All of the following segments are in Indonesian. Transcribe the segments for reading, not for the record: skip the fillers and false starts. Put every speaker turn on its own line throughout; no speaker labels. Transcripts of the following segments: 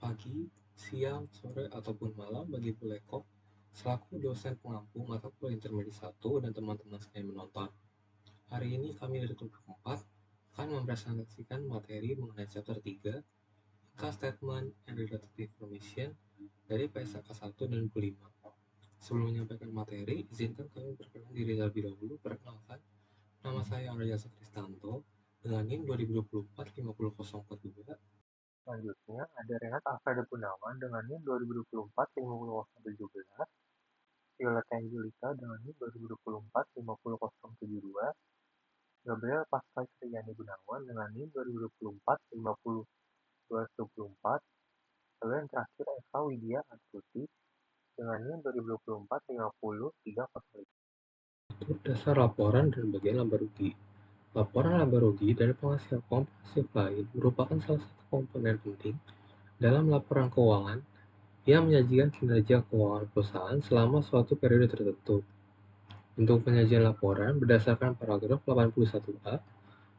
pagi, siang, sore, ataupun malam bagi Bu Lekok selaku dosen pengampu mata kuliah intermediate 1 dan teman-teman sekalian menonton. Hari ini kami dari kelompok 4 akan mempresentasikan materi mengenai chapter 3 Income Statement and Related Information dari PSAK 1 dan buku 5. Sebelum menyampaikan materi, izinkan kami perkenalan diri terlebih dahulu. Perkenalkan, nama saya Arya Kristanto dengan NIM 2024 50042.
Selanjutnya, ada Renat Alfredo Gunawan dengan NIM 2024 50017, Violeta Angelika dengan NIM 2024 50072, Gabriel Pascal Kriani Gunawan dengan NIM 2024 50224, lalu yang terakhir Eva Widya Astuti dengan NIM 2024 50305.
Atur dasar laporan dan bagian laba rugi. Laporan laba rugi dari penghasilan komprehensif lain merupakan salah satu komponen penting dalam laporan keuangan yang menyajikan kinerja keuangan perusahaan selama suatu periode tertentu. Untuk penyajian laporan berdasarkan paragraf 81A,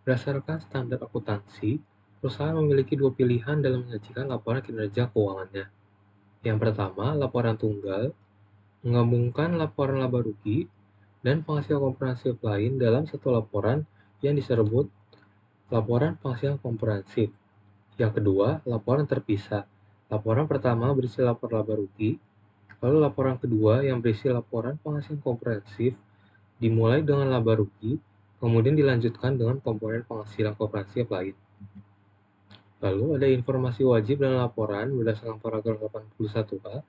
berdasarkan standar akuntansi, perusahaan memiliki dua pilihan dalam menyajikan laporan kinerja keuangannya. Yang pertama, laporan tunggal, menggabungkan laporan laba rugi dan penghasilan komprehensif lain dalam satu laporan yang disebut laporan penghasilan komprehensif. Yang kedua, laporan terpisah. Laporan pertama berisi laporan laba rugi, lalu laporan kedua yang berisi laporan penghasilan komprehensif dimulai dengan laba rugi, kemudian dilanjutkan dengan komponen penghasilan komprehensif lain. Lalu ada informasi wajib dalam laporan berdasarkan paragraf 81A.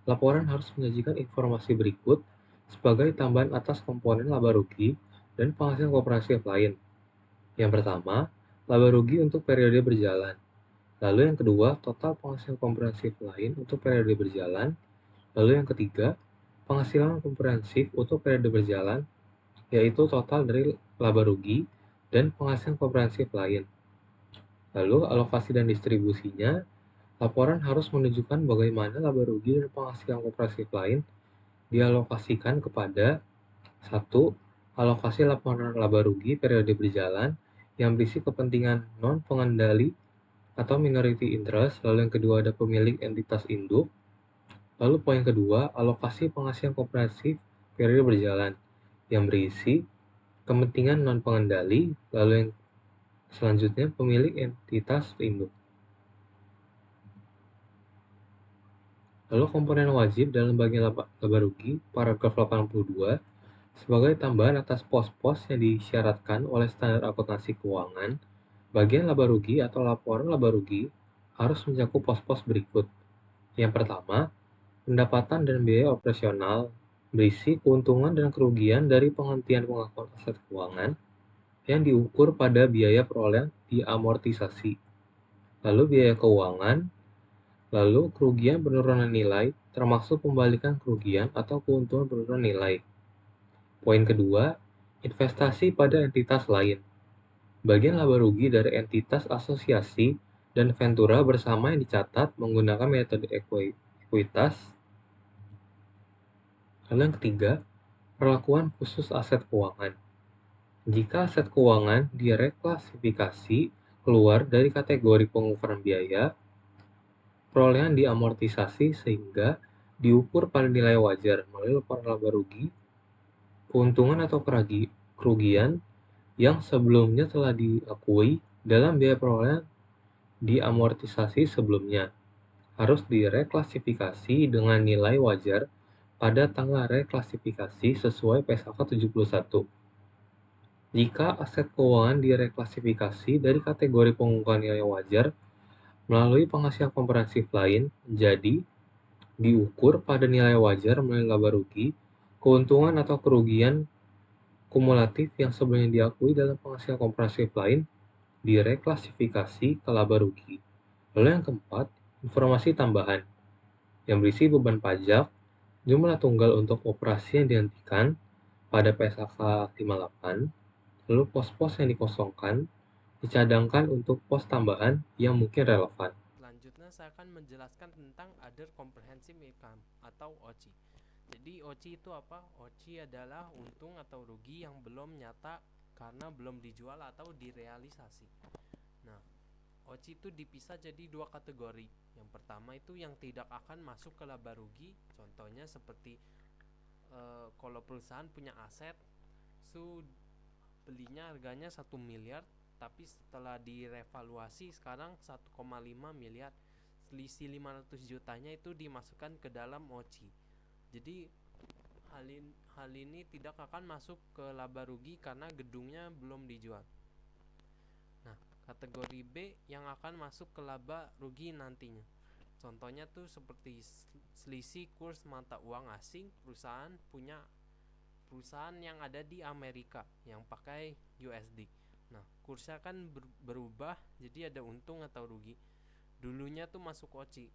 Laporan harus menyajikan informasi berikut sebagai tambahan atas komponen laba rugi dan penghasilan komprehensif lain. Yang pertama, laba rugi untuk periode berjalan. Lalu yang kedua, total penghasilan komprehensif lain untuk periode berjalan. Lalu yang ketiga, penghasilan komprehensif untuk periode berjalan, yaitu total dari laba rugi dan penghasilan komprehensif lain. Lalu alokasi dan distribusinya, laporan harus menunjukkan bagaimana laba rugi dan penghasilan komprehensif lain dialokasikan kepada 1. Alokasi laporan laba rugi periode berjalan yang berisi kepentingan non-pengendali atau minority interest, lalu yang kedua ada pemilik entitas induk, lalu poin kedua, alokasi penghasilan komprehensif periode berjalan yang berisi kepentingan non-pengendali, lalu yang selanjutnya pemilik entitas induk. Lalu komponen wajib dalam bagian laba rugi, paragraf 82, sebagai tambahan atas pos-pos yang disyaratkan oleh standar akuntansi keuangan, bagian laba rugi atau laporan laba rugi harus mencakup pos-pos berikut. Yang pertama, pendapatan dan biaya operasional berisi keuntungan dan kerugian dari penghentian pengakuan aset keuangan yang diukur pada biaya perolehan diamortisasi, lalu biaya keuangan, lalu kerugian penurunan nilai termasuk pembalikan kerugian atau keuntungan penurunan nilai. Poin kedua, investasi pada entitas lain. Bagian laba rugi dari entitas asosiasi dan ventura bersama yang dicatat menggunakan metode ekuitas. Lalu yang ketiga, perlakuan khusus aset keuangan. Jika aset keuangan direklasifikasi keluar dari kategori pengukuran biaya, perolehan diamortisasi sehingga diukur pada nilai wajar melalui laporan laba rugi, keuntungan atau kerugian yang sebelumnya telah diakui dalam biaya perolehan diamortisasi sebelumnya, harus direklasifikasi dengan nilai wajar pada tanggal reklasifikasi sesuai PSAK 71. Jika aset keuangan direklasifikasi dari kategori pengukuran nilai wajar melalui penghasilan komprehensif lain jadi diukur pada nilai wajar melalui laba rugi, keuntungan atau kerugian kumulatif yang sebelumnya diakui dalam penghasilan komprehensif lain direklasifikasi ke laba rugi. Lalu yang keempat, informasi tambahan yang berisi beban pajak, jumlah tunggal untuk operasi yang dihentikan pada PSAK 58, lalu pos-pos yang dikosongkan, dicadangkan untuk pos tambahan yang mungkin relevan.
Selanjutnya saya akan menjelaskan tentang Other Comprehensive Income atau OCI. Jadi OCI itu apa? OCI adalah untung atau rugi yang belum nyata karena belum dijual atau direalisasi. Nah, OCI itu dipisah jadi dua kategori. Yang pertama itu yang tidak akan masuk ke laba rugi. Contohnya seperti kalau perusahaan punya aset, belinya harganya 1 miliar, tapi setelah direvaluasi sekarang 1,5 miliar. Selisih 500 jutanya itu dimasukkan ke dalam OCI. Jadi hal ini tidak akan masuk ke laba rugi karena gedungnya belum dijual. Nah, kategori B yang akan masuk ke laba rugi nantinya. Contohnya tuh seperti selisih kurs mata uang asing. Perusahaan yang ada di Amerika yang pakai USD. Nah, kursnya kan berubah, jadi ada untung atau rugi. Dulunya tuh masuk OCI.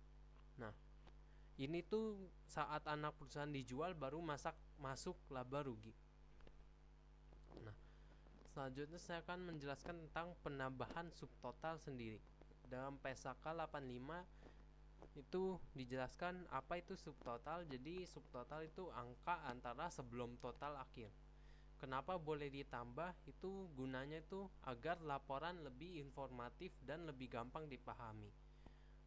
Nah, ini tuh saat anak perusahaan dijual baru masuk laba rugi. Nah, selanjutnya saya akan menjelaskan tentang penambahan subtotal sendiri. Dalam PSAK 85 itu dijelaskan apa itu subtotal. Jadi subtotal itu angka antara sebelum total akhir. Kenapa boleh ditambah? Itu gunanya itu agar laporan lebih informatif dan lebih gampang dipahami.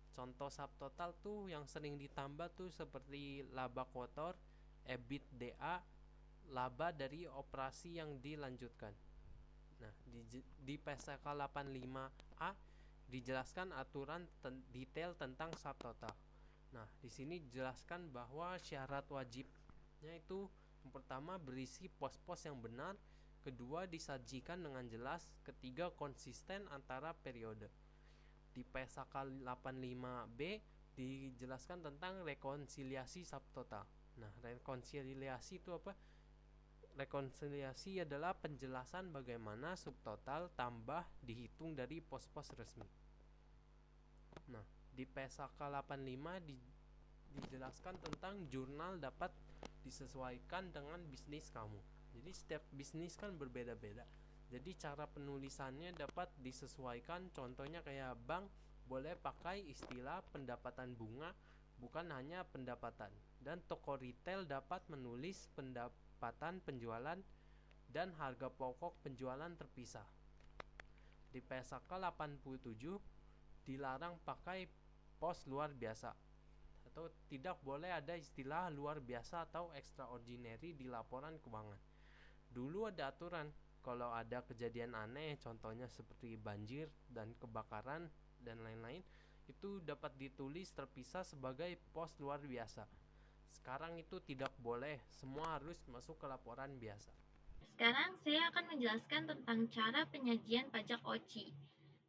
Contoh subtotal tuh yang sering ditambah tuh seperti laba kotor, EBITDA, laba dari operasi yang dilanjutkan. Nah, di PSK 85A dijelaskan aturan detail tentang subtotal. Nah, di sini dijelaskan bahwa syarat wajibnya itu yang pertama berisi pos-pos yang benar, kedua disajikan dengan jelas, ketiga konsisten antara periode. Di PSK 85B dijelaskan tentang rekonsiliasi subtotal. Nah, rekonsiliasi itu apa? Rekonsiliasi adalah penjelasan bagaimana subtotal tambah dihitung dari pos-pos resmi. Nah, di PSK 85 dijelaskan tentang jurnal dapat disesuaikan dengan bisnis kamu. Jadi setiap bisnis kan berbeda-beda. Jadi cara penulisannya dapat disesuaikan. Contohnya kayak bank boleh pakai istilah pendapatan bunga, bukan hanya pendapatan. Dan toko retail dapat menulis pendapatan penjualan dan harga pokok penjualan terpisah. Di PSK 87 dilarang pakai pos luar biasa, atau tidak boleh ada istilah luar biasa atau extraordinary di laporan keuangan. Dulu ada aturan kalau ada kejadian aneh, contohnya seperti banjir dan kebakaran dan lain-lain, itu dapat ditulis terpisah sebagai pos luar biasa. Sekarang itu tidak boleh, semua harus masuk ke laporan biasa.
Sekarang saya akan menjelaskan tentang cara penyajian pajak OCI.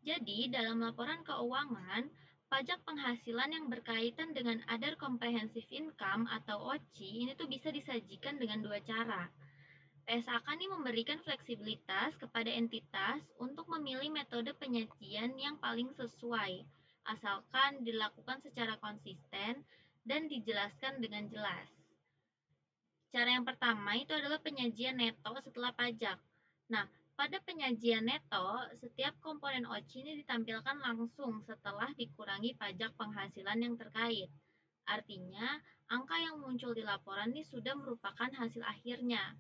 Jadi, dalam laporan keuangan, pajak penghasilan yang berkaitan dengan Other Comprehensive Income atau OCI ini tuh bisa disajikan dengan dua cara. PSAK ini memberikan fleksibilitas kepada entitas untuk memilih metode penyajian yang paling sesuai, asalkan dilakukan secara konsisten dan dijelaskan dengan jelas. Cara yang pertama itu adalah penyajian neto setelah pajak. Nah, pada penyajian neto, setiap komponen OCI ini ditampilkan langsung setelah dikurangi pajak penghasilan yang terkait. Artinya, angka yang muncul di laporan ini sudah merupakan hasil akhirnya.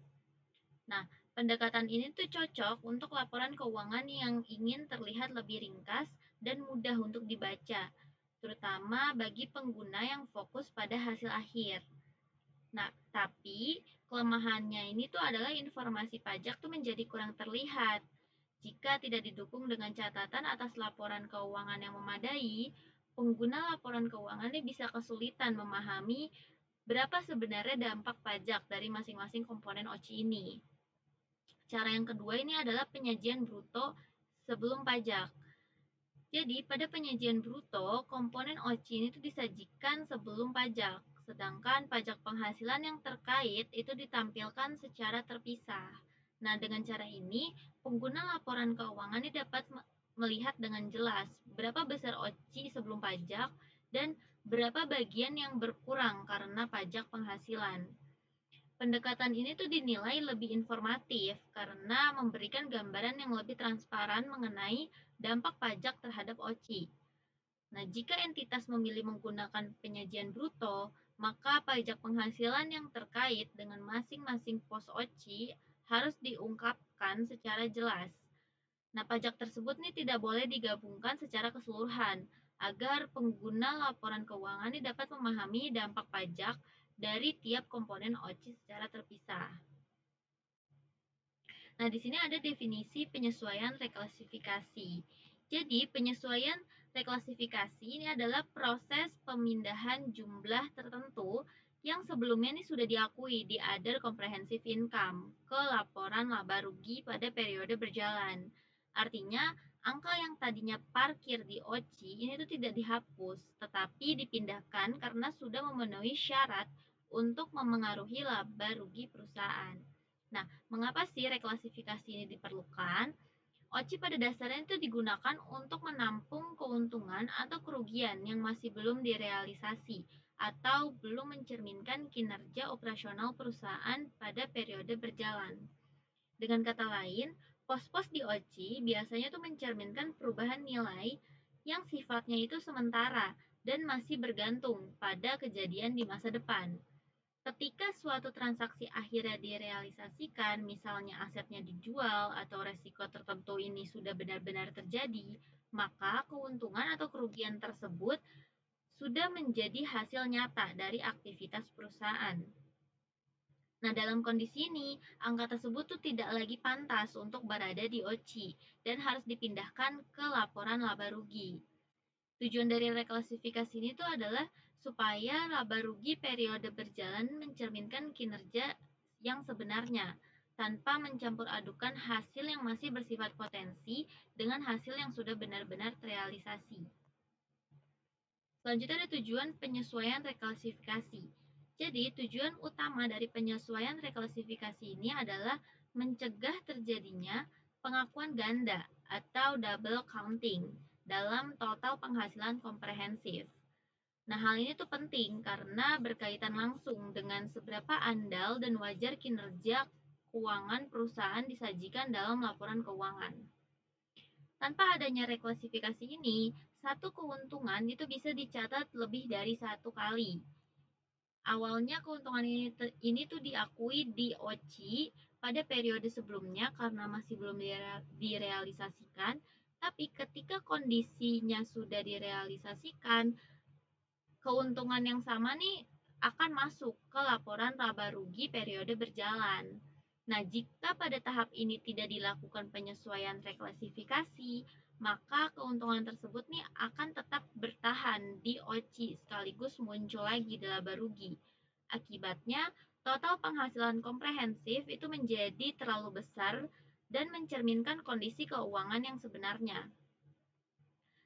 Nah, pendekatan ini tuh cocok untuk laporan keuangan yang ingin terlihat lebih ringkas dan mudah untuk dibaca, terutama bagi pengguna yang fokus pada hasil akhir. Nah, tapi kelemahannya ini tuh adalah informasi pajak tuh menjadi kurang terlihat. Jika tidak didukung dengan catatan atas laporan keuangan yang memadai, pengguna laporan keuangan ini bisa kesulitan memahami berapa sebenarnya dampak pajak dari masing-masing komponen OCI ini. Cara yang kedua ini adalah penyajian bruto sebelum pajak. Jadi, pada penyajian bruto, komponen OCI ini tuh disajikan sebelum pajak, sedangkan pajak penghasilan yang terkait itu ditampilkan secara terpisah. Nah, dengan cara ini, pengguna laporan keuangan ini dapat melihat dengan jelas berapa besar OCI sebelum pajak dan berapa bagian yang berkurang karena pajak penghasilan. Pendekatan ini tuh dinilai lebih informatif karena memberikan gambaran yang lebih transparan mengenai dampak pajak terhadap OCI. Nah, jika entitas memilih menggunakan penyajian bruto, maka pajak penghasilan yang terkait dengan masing-masing pos OCI harus diungkapkan secara jelas. Nah, pajak tersebut nih tidak boleh digabungkan secara keseluruhan agar pengguna laporan keuangan ini dapat memahami dampak pajak dari tiap komponen OCI secara terpisah. Nah, di sini ada definisi penyesuaian reklasifikasi. Jadi, penyesuaian reklasifikasi ini adalah proses pemindahan jumlah tertentu yang sebelumnya ini sudah diakui di Other Comprehensive Income ke laporan laba rugi pada periode berjalan. Artinya, angka yang tadinya parkir di OCI ini tuh tidak dihapus, tetapi dipindahkan karena sudah memenuhi syarat untuk memengaruhi laba rugi perusahaan. Nah, mengapa sih reklasifikasi ini diperlukan? OCI pada dasarnya itu digunakan untuk menampung keuntungan atau kerugian yang masih belum direalisasi atau belum mencerminkan kinerja operasional perusahaan pada periode berjalan. Dengan kata lain, pos-pos di OCI biasanya itu mencerminkan perubahan nilai yang sifatnya itu sementara dan masih bergantung pada kejadian di masa depan. Ketika suatu transaksi akhirnya direalisasikan, misalnya asetnya dijual atau resiko tertentu ini sudah benar-benar terjadi, maka keuntungan atau kerugian tersebut sudah menjadi hasil nyata dari aktivitas perusahaan. Nah, dalam kondisi ini, angka tersebut tuh tidak lagi pantas untuk berada di OCI dan harus dipindahkan ke laporan laba rugi. Tujuan dari reklasifikasi ini tuh adalah supaya laba rugi periode berjalan mencerminkan kinerja yang sebenarnya tanpa mencampur adukan hasil yang masih bersifat potensi dengan hasil yang sudah benar-benar terrealisasi. Selanjutnya ada tujuan penyesuaian reklasifikasi. Jadi, tujuan utama dari penyesuaian reklasifikasi ini adalah mencegah terjadinya pengakuan ganda atau double counting dalam total penghasilan komprehensif. Nah, hal ini tuh penting karena berkaitan langsung dengan seberapa andal dan wajar kinerja keuangan perusahaan disajikan dalam laporan keuangan. Tanpa adanya reklasifikasi ini, satu keuntungan itu bisa dicatat lebih dari satu kali. Awalnya keuntungan ini tuh diakui di OCI pada periode sebelumnya karena masih belum direalisasikan, tapi ketika kondisinya sudah direalisasikan, keuntungan yang sama nih akan masuk ke laporan laba rugi periode berjalan. Nah, jika pada tahap ini tidak dilakukan penyesuaian reklasifikasi, maka keuntungan tersebut nih akan tetap bertahan di OCI sekaligus muncul lagi di laba rugi. Akibatnya, total penghasilan komprehensif itu menjadi terlalu besar dan mencerminkan kondisi keuangan yang sebenarnya.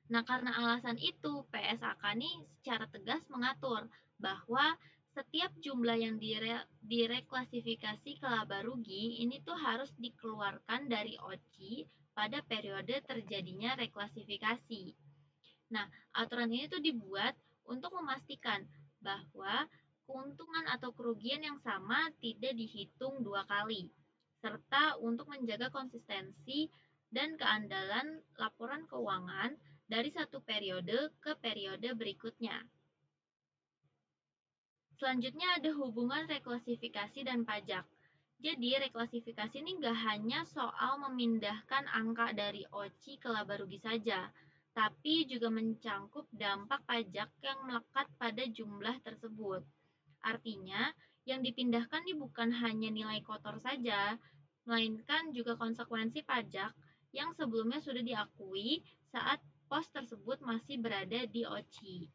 Nah, karena alasan itu, PSAK nih secara tegas mengatur bahwa setiap jumlah yang direklasifikasi ke laba rugi ini tuh harus dikeluarkan dari OCI pada periode terjadinya reklasifikasi. Nah, aturan ini tuh dibuat untuk memastikan bahwa keuntungan atau kerugian yang sama tidak dihitung dua kali, serta untuk menjaga konsistensi dan keandalan laporan keuangan dari satu periode ke periode berikutnya. Selanjutnya ada hubungan reklasifikasi dan pajak. Jadi reklasifikasi ini nggak hanya soal memindahkan angka dari OCI ke laba rugi saja, tapi juga mencangkup dampak pajak yang melekat pada jumlah tersebut. Artinya, yang dipindahkan ini bukan hanya nilai kotor saja, melainkan juga konsekuensi pajak yang sebelumnya sudah diakui saat pos tersebut masih berada di OCI.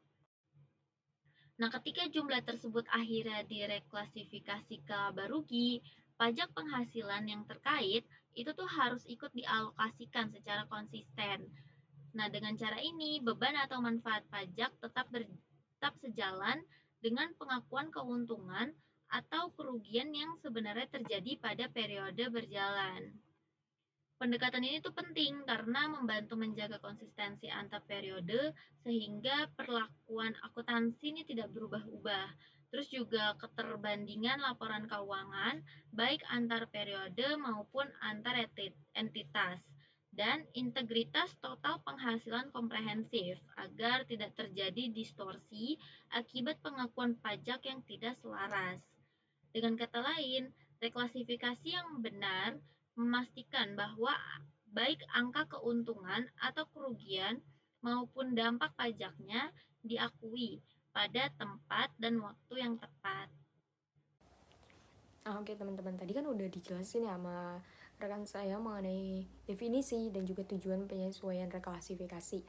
Nah, ketika jumlah tersebut akhirnya direklasifikasi ke laba rugi, pajak penghasilan yang terkait itu tuh harus ikut dialokasikan secara konsisten. Nah, dengan cara ini, beban atau manfaat pajak tetap sejalan dengan pengakuan keuntungan atau kerugian yang sebenarnya terjadi pada periode berjalan. Pendekatan ini tuh penting karena membantu menjaga konsistensi antar periode sehingga perlakuan akuntansi ini tidak berubah-ubah. Terus juga keterbandingan laporan keuangan baik antar periode maupun antar entitas dan integritas total penghasilan komprehensif agar tidak terjadi distorsi akibat pengakuan pajak yang tidak selaras. Dengan kata lain, reklasifikasi yang benar memastikan bahwa baik angka keuntungan atau kerugian maupun dampak pajaknya diakui pada tempat dan waktu yang tepat.
Oke teman-teman, tadi kan udah dijelasin ya sama rekan saya mengenai definisi dan juga tujuan penyesuaian reklasifikasi.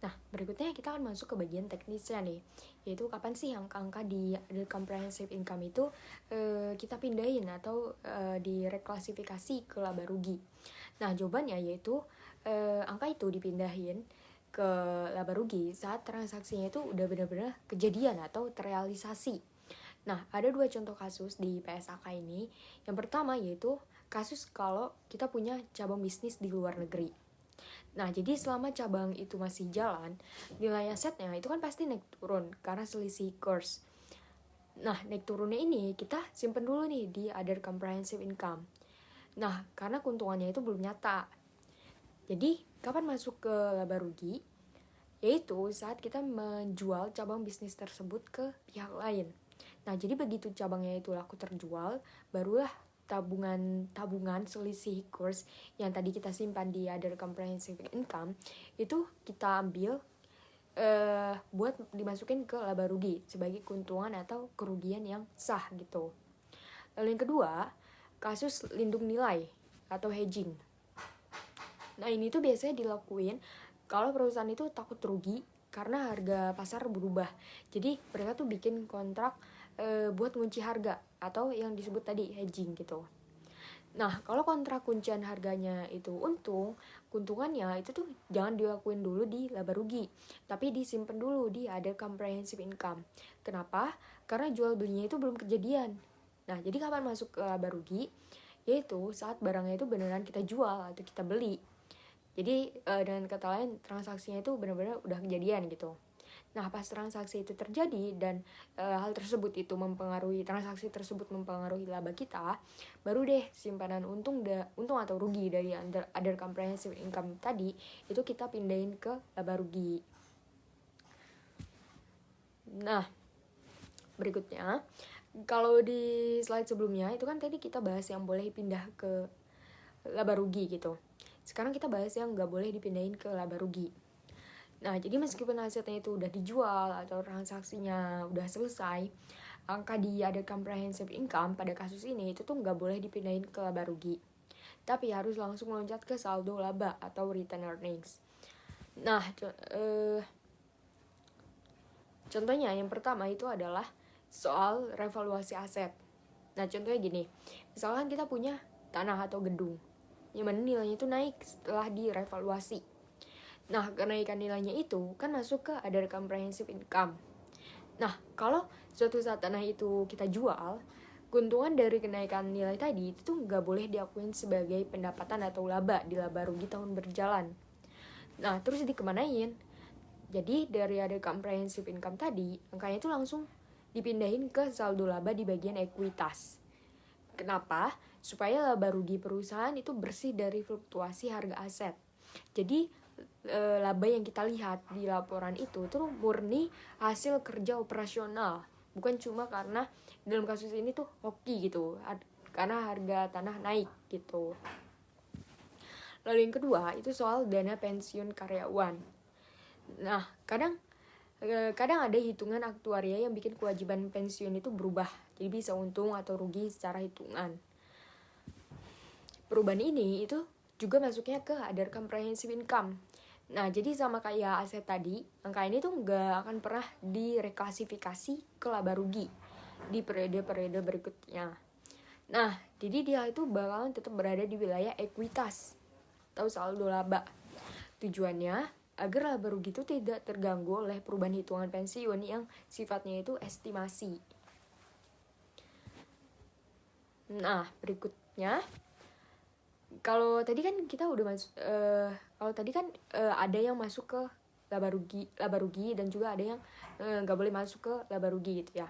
Nah, berikutnya kita akan masuk ke bagian teknisnya nih, yaitu kapan sih angka-angka di Other Comprehensive Income itu kita pindahin atau direklasifikasi ke laba rugi. Nah, jawabannya yaitu angka itu dipindahin ke laba rugi saat transaksinya itu udah benar-benar kejadian atau terrealisasi. Nah, ada 2 contoh kasus di PSAK ini. Yang pertama yaitu kasus kalau kita punya cabang bisnis di luar negeri. Nah, jadi selama cabang itu masih jalan, nilai asetnya itu kan pasti naik turun karena selisih kurs. Nah, naik turunnya ini kita simpen dulu nih di Other Comprehensive Income. Nah, karena keuntungannya itu belum nyata. Jadi, kapan masuk ke laba rugi? Yaitu saat kita menjual cabang bisnis tersebut ke pihak lain. Nah, jadi begitu cabangnya itu laku terjual, barulah tabungan selisih kurs yang tadi kita simpan di Other Comprehensive Income itu kita ambil buat dimasukin ke laba rugi sebagai keuntungan atau kerugian yang sah gitu. Lalu yang kedua, kasus lindung nilai atau hedging. Nah, ini tuh biasanya dilakuin kalau perusahaan itu takut rugi karena harga pasar berubah. Jadi mereka tuh bikin kontrak buat ngunci harga atau yang disebut tadi hedging gitu. Nah, kalau kontrak kuncian harganya itu untung, keuntungannya itu tuh jangan dilakuin dulu di laba rugi, tapi disimpan dulu di Other Comprehensive Income. Kenapa? Karena jual belinya itu belum kejadian. Nah, jadi kapan masuk ke laba rugi? Yaitu saat barangnya itu beneran kita jual atau kita beli. Jadi dengan kata lain transaksinya itu benar-benar udah kejadian gitu. Nah, pas transaksi itu terjadi dan hal tersebut itu transaksi tersebut mempengaruhi laba kita, baru deh simpanan untung atau rugi dari Other Comprehensive Income tadi itu kita pindahin ke laba rugi. Nah, berikutnya kalau di slide sebelumnya itu kan tadi kita bahas yang boleh pindah ke laba rugi gitu. Sekarang kita bahas yang nggak boleh dipindahin ke laba rugi. Nah, jadi meskipun asetnya itu udah dijual atau transaksinya udah selesai, angka di Other Comprehensive Income pada kasus ini itu tuh nggak boleh dipindahin ke laba rugi. Tapi harus langsung meloncat ke saldo laba atau return earnings. Nah, contohnya yang pertama itu adalah soal revaluasi aset. Nah, contohnya gini, misalkan kita punya tanah atau gedung, yang mana nilainya itu naik setelah direvaluasi. Nah, kenaikan nilainya itu kan masuk ke Other Comprehensive Income. Nah, kalau suatu saat tanah itu kita jual, keuntungan dari kenaikan nilai tadi itu nggak boleh diakuin sebagai pendapatan atau laba di laba rugi tahun berjalan. Nah, terus dikemanain? Jadi dari Other Comprehensive Income tadi, angkanya itu langsung dipindahin ke saldo laba di bagian ekuitas. Kenapa? Supaya laba rugi perusahaan itu bersih dari fluktuasi harga aset. Jadi laba yang kita lihat di laporan itu tuh murni hasil kerja operasional, bukan cuma karena dalam kasus ini tuh hoki gitu karena harga tanah naik gitu. Lalu yang kedua itu soal dana pensiun karyawan. Nah, kadang ada hitungan aktuaria yang bikin kewajiban pensiun itu berubah, jadi bisa untung atau rugi secara hitungan. Perubahan ini itu juga masuknya ke Other Comprehensive Income. Nah, jadi sama kayak aset tadi, angka ini tuh nggak akan pernah direklasifikasi ke laba rugi di periode-periode berikutnya. Nah, jadi dia itu bakalan tetap berada di wilayah ekuitas atau saldo laba. Tujuannya agar laba rugi itu tidak terganggu oleh perubahan hitungan pensiun yang sifatnya itu estimasi. Nah, berikutnya kalau tadi kan kita udah ada yang masuk ke laba rugi dan juga ada yang nggak boleh masuk ke laba rugi gitu ya.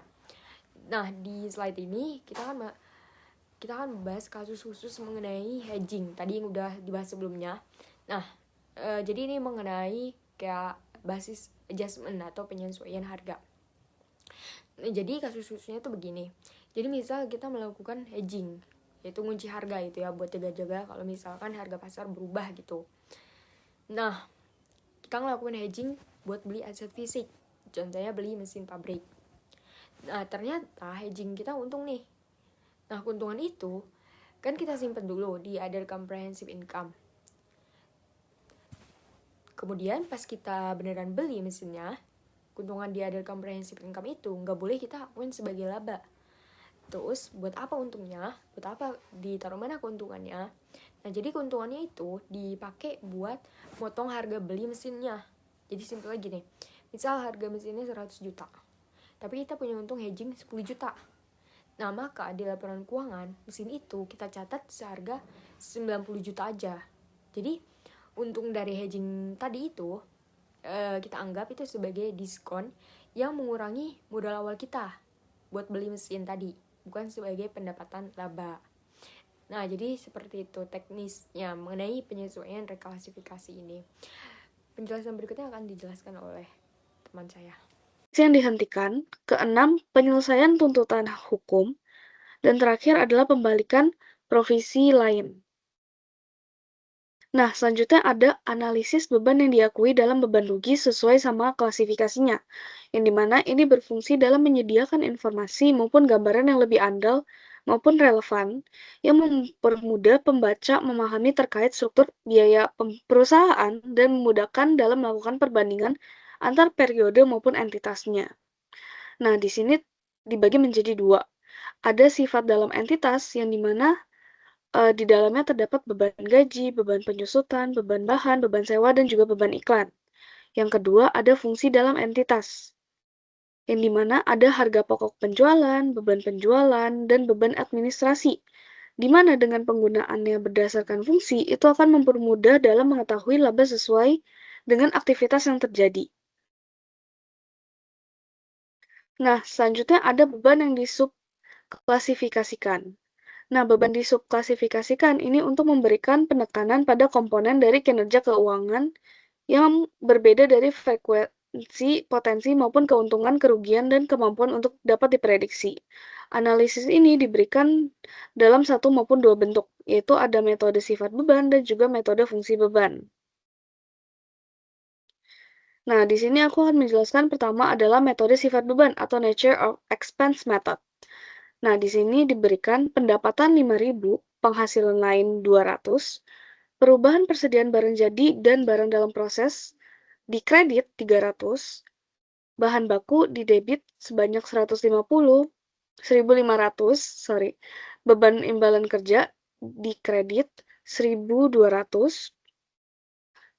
Nah, di slide ini kita akan membahas kasus khusus mengenai hedging tadi yang udah dibahas sebelumnya. Nah, jadi ini mengenai kayak basis adjustment atau penyesuaian harga. Nah, jadi kasus khususnya tuh begini. Jadi misal kita melakukan hedging yaitu ngunci harga itu ya, buat jaga-jaga kalau misalkan harga pasar berubah gitu. Nah, kita ngelakuin hedging buat beli aset fisik, contohnya beli mesin pabrik. Nah, ternyata hedging kita untung nih. Nah, keuntungan itu kan kita simpen dulu di other comprehensive income. Kemudian pas kita beneran beli mesinnya, keuntungan di other comprehensive income itu nggak boleh kita akuin sebagai laba. Terus buat apa untungnya? Buat apa ditaruh mana keuntungannya? Nah, jadi keuntungannya itu dipakai buat motong harga beli mesinnya. Jadi simpel aja nih. Misal harga mesinnya 100 juta. Tapi kita punya untung hedging 10 juta. Nah, maka di laporan keuangan mesin itu kita catat seharga 90 juta aja. Jadi untung dari hedging tadi itu kita anggap itu sebagai diskon yang mengurangi modal awal kita buat beli mesin tadi, bukan sebagai pendapatan laba. Nah, jadi seperti itu teknisnya mengenai penyesuaian reklasifikasi ini. Penjelasan berikutnya akan dijelaskan oleh teman saya.
Yang dihentikan, keenam, penyelesaian tuntutan hukum, dan terakhir adalah pembalikan provisi lain. Nah, selanjutnya ada analisis beban yang diakui dalam beban rugi sesuai sama klasifikasinya, yang dimana ini berfungsi dalam menyediakan informasi maupun gambaran yang lebih andal maupun relevan, yang mempermudah pembaca memahami terkait struktur biaya perusahaan dan memudahkan dalam melakukan perbandingan antar periode maupun entitasnya. Nah, di sini dibagi menjadi dua. Ada sifat dalam entitas yang dimana di dalamnya terdapat beban gaji, beban penyusutan, beban bahan, beban sewa, dan juga beban iklan. Yang kedua, ada fungsi dalam entitas, yang dimana ada harga pokok penjualan, dan beban administrasi, di mana dengan penggunaannya berdasarkan fungsi, itu akan mempermudah dalam mengetahui laba sesuai dengan aktivitas yang terjadi. Nah, selanjutnya ada beban yang disubklasifikasikan. Nah, beban disubklasifikasikan ini untuk memberikan penekanan pada komponen dari kinerja keuangan yang berbeda dari frekuensi, potensi, maupun keuntungan, kerugian, dan kemampuan untuk dapat diprediksi. Analisis ini diberikan dalam satu maupun dua bentuk, yaitu ada metode sifat beban dan juga metode fungsi beban. Nah, di sini aku akan menjelaskan pertama adalah metode sifat beban atau nature of expense method. Nah, di sini diberikan pendapatan 5.000, penghasilan lain 200, perubahan persediaan barang jadi dan barang dalam proses di kredit 300, bahan baku di debit sebanyak 150, 1.500, beban imbalan kerja di kredit 1.200,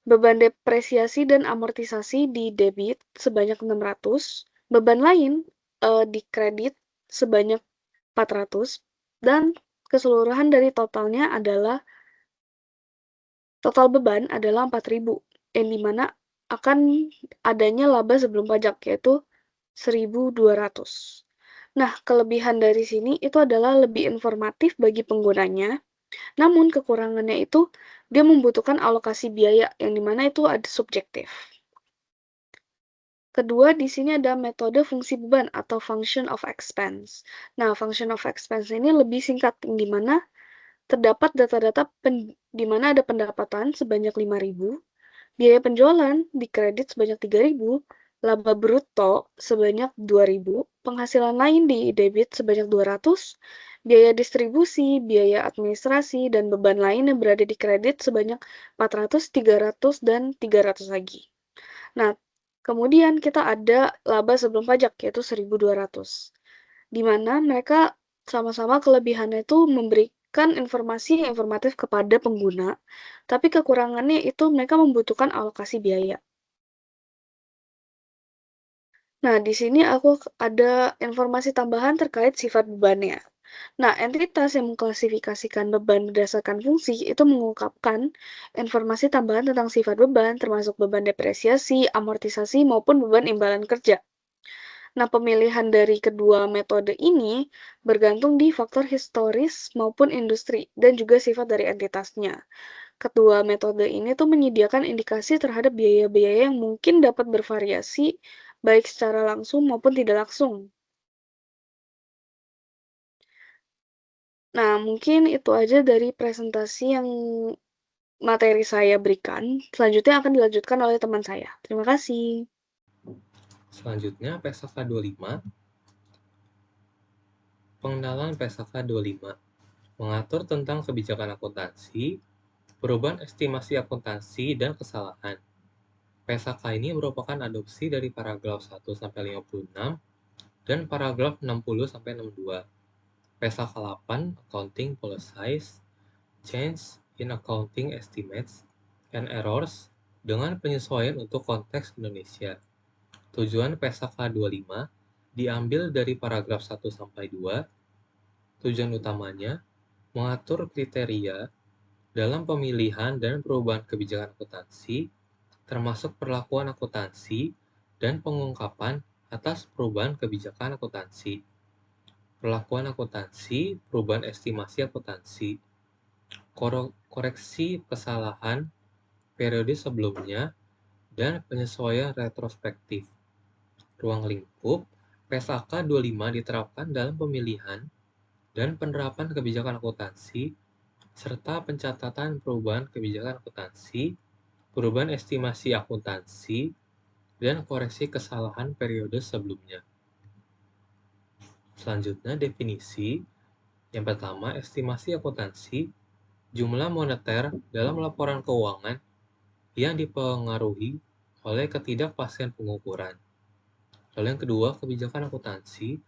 beban depresiasi dan amortisasi di debit sebanyak 600, beban lain di kredit sebanyak 400, dan keseluruhan dari totalnya adalah total beban adalah 4.000, yang dimana akan adanya laba sebelum pajak yaitu 1.200. Nah, kelebihan dari sini itu adalah lebih informatif bagi penggunanya, namun kekurangannya itu dia membutuhkan alokasi biaya yang dimana itu ada subjektif. Kedua, di sini ada metode fungsi beban atau function of expense. Nah, function of expense ini lebih singkat, di mana terdapat data-data di mana ada pendapatan sebanyak 5.000, biaya penjualan di kredit sebanyak 3.000, laba bruto sebanyak 2.000, penghasilan lain di debit sebanyak 200, biaya distribusi, biaya administrasi, dan beban lain yang berada di kredit sebanyak 400, 300, dan 300 lagi. Nah, kemudian kita ada laba sebelum pajak, yaitu 1.200. Di mana mereka sama-sama kelebihannya itu memberikan informasi yang informatif kepada pengguna, tapi kekurangannya itu mereka membutuhkan alokasi biaya. Nah, di sini aku ada informasi tambahan terkait sifat bebannya. Nah, entitas yang mengklasifikasikan beban berdasarkan fungsi itu mengungkapkan informasi tambahan tentang sifat beban, termasuk beban depresiasi, amortisasi, maupun beban imbalan kerja. Nah, pemilihan dari kedua metode ini bergantung di faktor historis maupun industri, dan juga sifat dari entitasnya. Kedua metode ini tuh menyediakan indikasi terhadap biaya-biaya yang mungkin dapat bervariasi, baik secara langsung maupun tidak langsung. Nah, mungkin itu aja dari presentasi yang materi saya berikan. Selanjutnya akan dilanjutkan oleh teman saya. Terima kasih.
Selanjutnya, PSAK 25. Pengenalan PSAK 25 mengatur tentang kebijakan akuntansi, perubahan estimasi akuntansi, dan kesalahan. PSAK ini merupakan adopsi dari paragraf 1-56 dan paragraf 60-62. PSAK 8, Accounting Policies, Change in Accounting Estimates and Errors dengan penyesuaian untuk konteks Indonesia. Tujuan PSAK 25 diambil dari paragraf 1-2. Tujuan utamanya mengatur kriteria dalam pemilihan dan perubahan kebijakan akuntansi, termasuk perlakuan akuntansi dan pengungkapan atas perubahan kebijakan akuntansi, perlakuan akuntansi, perubahan estimasi akuntansi, koreksi kesalahan periode sebelumnya, dan penyesuaian retrospektif. Ruang lingkup PSAK 25 diterapkan dalam pemilihan dan penerapan kebijakan akuntansi, serta pencatatan perubahan kebijakan akuntansi, perubahan estimasi akuntansi, dan koreksi kesalahan periode sebelumnya. Selanjutnya, definisi. Yang pertama, estimasi akuntansi, jumlah moneter dalam laporan keuangan yang dipengaruhi oleh ketidakpastian pengukuran. Lalu yang kedua, kebijakan akuntansi,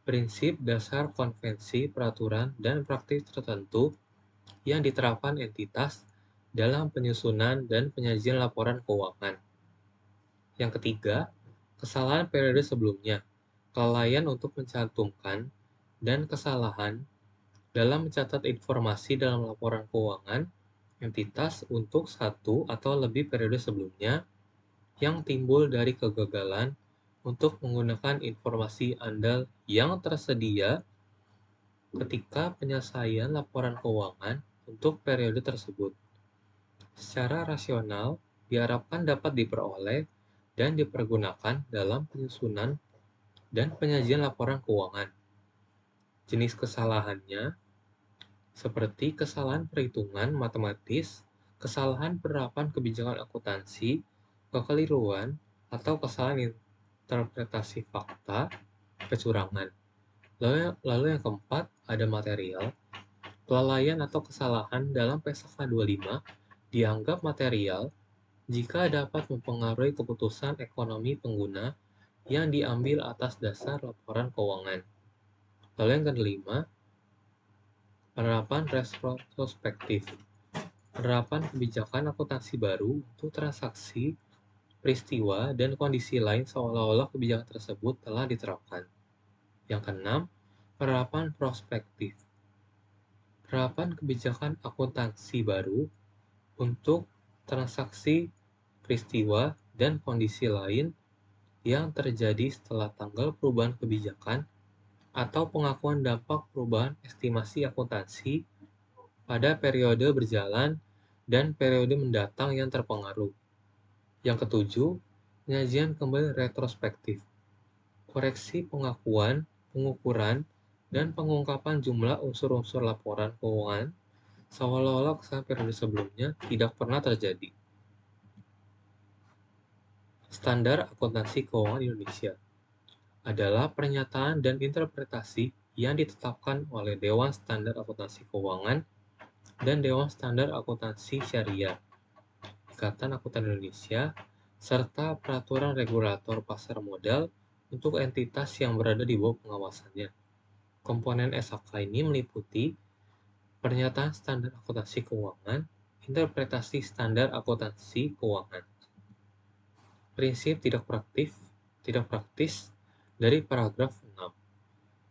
prinsip dasar konvensi, peraturan, dan praktik tertentu yang diterapkan entitas dalam penyusunan dan penyajian laporan keuangan. Yang ketiga, kesalahan periode sebelumnya, kelalaian untuk mencantumkan, dan kesalahan dalam mencatat informasi dalam laporan keuangan entitas untuk satu atau lebih periode sebelumnya yang timbul dari kegagalan untuk menggunakan informasi andal yang tersedia ketika penyelesaian laporan keuangan untuk periode tersebut. Secara rasional, diharapkan dapat diperoleh dan dipergunakan dalam penyusunan dan penyajian laporan keuangan. Jenis kesalahannya seperti kesalahan perhitungan matematis, kesalahan penerapan kebijakan akuntansi, kekeliruan, atau kesalahan interpretasi fakta, kecurangan. Lalu yang keempat, ada material. Kelalaian atau kesalahan dalam PSAK 25 dianggap material jika dapat mempengaruhi keputusan ekonomi pengguna yang diambil atas dasar laporan keuangan. Lalu yang kelima, penerapan retrospektif. Penerapan kebijakan akuntansi baru untuk transaksi, peristiwa, dan kondisi lain seolah-olah kebijakan tersebut telah diterapkan. Yang keenam, penerapan prospektif. Penerapan kebijakan akuntansi baru untuk transaksi, peristiwa, dan kondisi lain yang terjadi setelah tanggal perubahan kebijakan atau pengakuan dampak perubahan estimasi akuntansi pada periode berjalan dan periode mendatang yang terpengaruh. Yang ketujuh, penyajian kembali retrospektif. Koreksi pengakuan, pengukuran, dan pengungkapan jumlah unsur-unsur laporan keuangan seolah-olah kesalahan periode sebelumnya tidak pernah terjadi. Standar Akuntansi Keuangan Indonesia adalah pernyataan dan interpretasi yang ditetapkan oleh Dewan Standar Akuntansi Keuangan dan Dewan Standar Akuntansi Syariah, Ikatan Akuntan Indonesia, serta peraturan regulator pasar modal untuk entitas yang berada di bawah pengawasannya. Komponen SAK ini meliputi pernyataan standar akuntansi keuangan, interpretasi standar akuntansi keuangan. Prinsip tidak praktis dari paragraf 6.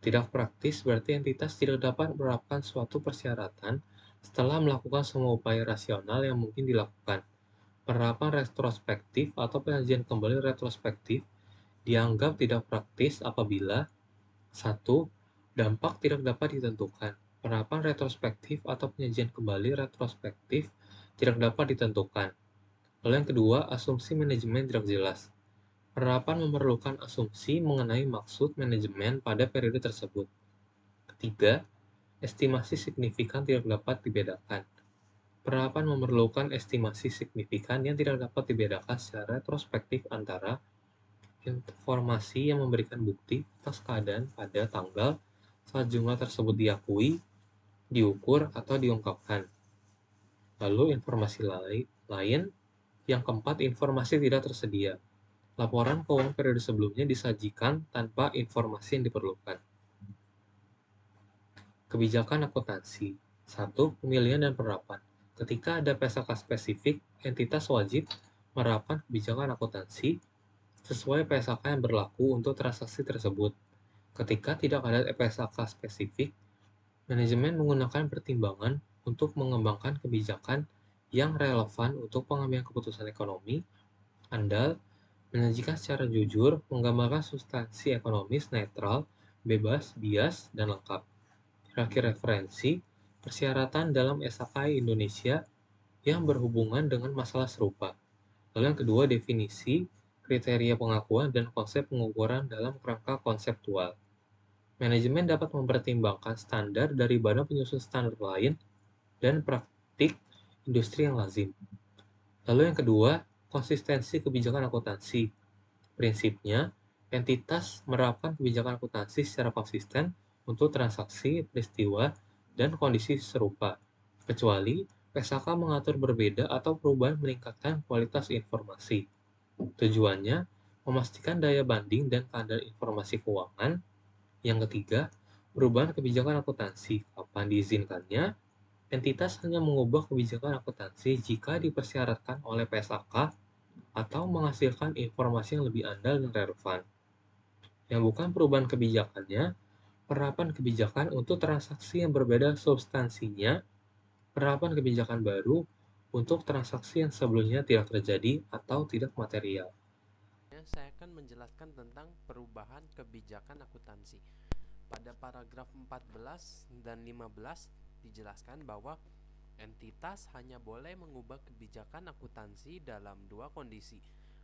Tidak praktis berarti entitas tidak dapat menerapkan suatu persyaratan setelah melakukan semua upaya rasional yang mungkin dilakukan. Penerapan retrospektif atau penyajian kembali retrospektif dianggap tidak praktis apabila 1. Dampak tidak dapat ditentukan. Penerapan retrospektif atau penyajian kembali retrospektif tidak dapat ditentukan. Lalu yang kedua, asumsi manajemen tidak jelas. Penerapan memerlukan asumsi mengenai maksud manajemen pada periode tersebut. Ketiga, Estimasi signifikan tidak dapat dibedakan. Penerapan memerlukan estimasi signifikan yang tidak dapat dibedakan secara retrospektif antara informasi yang memberikan bukti atas keadaan pada tanggal saat jumlah tersebut diakui, diukur, atau diungkapkan. Lalu informasi lain, yang keempat, informasi tidak tersedia. Laporan keuangan periode sebelumnya disajikan tanpa informasi yang diperlukan. Kebijakan akuntansi. 1. Pemilihan dan penerapan. Ketika ada PSAK spesifik, entitas wajib menerapkan kebijakan akuntansi sesuai PSAK yang berlaku untuk transaksi tersebut. Ketika tidak ada PSAK spesifik, manajemen menggunakan pertimbangan untuk mengembangkan kebijakan yang relevan untuk pengambilan keputusan ekonomi, andal, menyajikan secara jujur, menggambarkan substansi ekonomis netral, bebas, bias, dan lengkap. Terakhir referensi, persyaratan dalam SAK Indonesia yang berhubungan dengan masalah serupa. Lalu yang kedua, definisi, kriteria pengakuan, dan konsep pengukuran dalam kerangka konseptual. Manajemen dapat mempertimbangkan standar dari badan penyusun standar lain dan praktik industri yang lazim. Lalu yang kedua, konsistensi kebijakan akuntansi. Prinsipnya, entitas menerapkan kebijakan akuntansi secara konsisten untuk transaksi, peristiwa, dan kondisi serupa, kecuali PSAK mengatur berbeda atau perubahan meningkatkan kualitas informasi. Tujuannya, memastikan daya banding dan kadar informasi keuangan. Yang ketiga, perubahan kebijakan akuntansi. Kapan diizinkannya? Entitas hanya mengubah kebijakan akuntansi jika dipersyaratkan oleh PSAK atau menghasilkan informasi yang lebih andal dan relevan. Yang bukan perubahan kebijakannya, penerapan kebijakan untuk transaksi yang berbeda substansinya, penerapan kebijakan baru untuk transaksi yang sebelumnya tidak terjadi atau tidak material.
Saya akan menjelaskan tentang perubahan kebijakan akuntansi. Pada paragraf 14 dan 15 dijelaskan bahwa entitas hanya boleh mengubah kebijakan akuntansi dalam dua kondisi.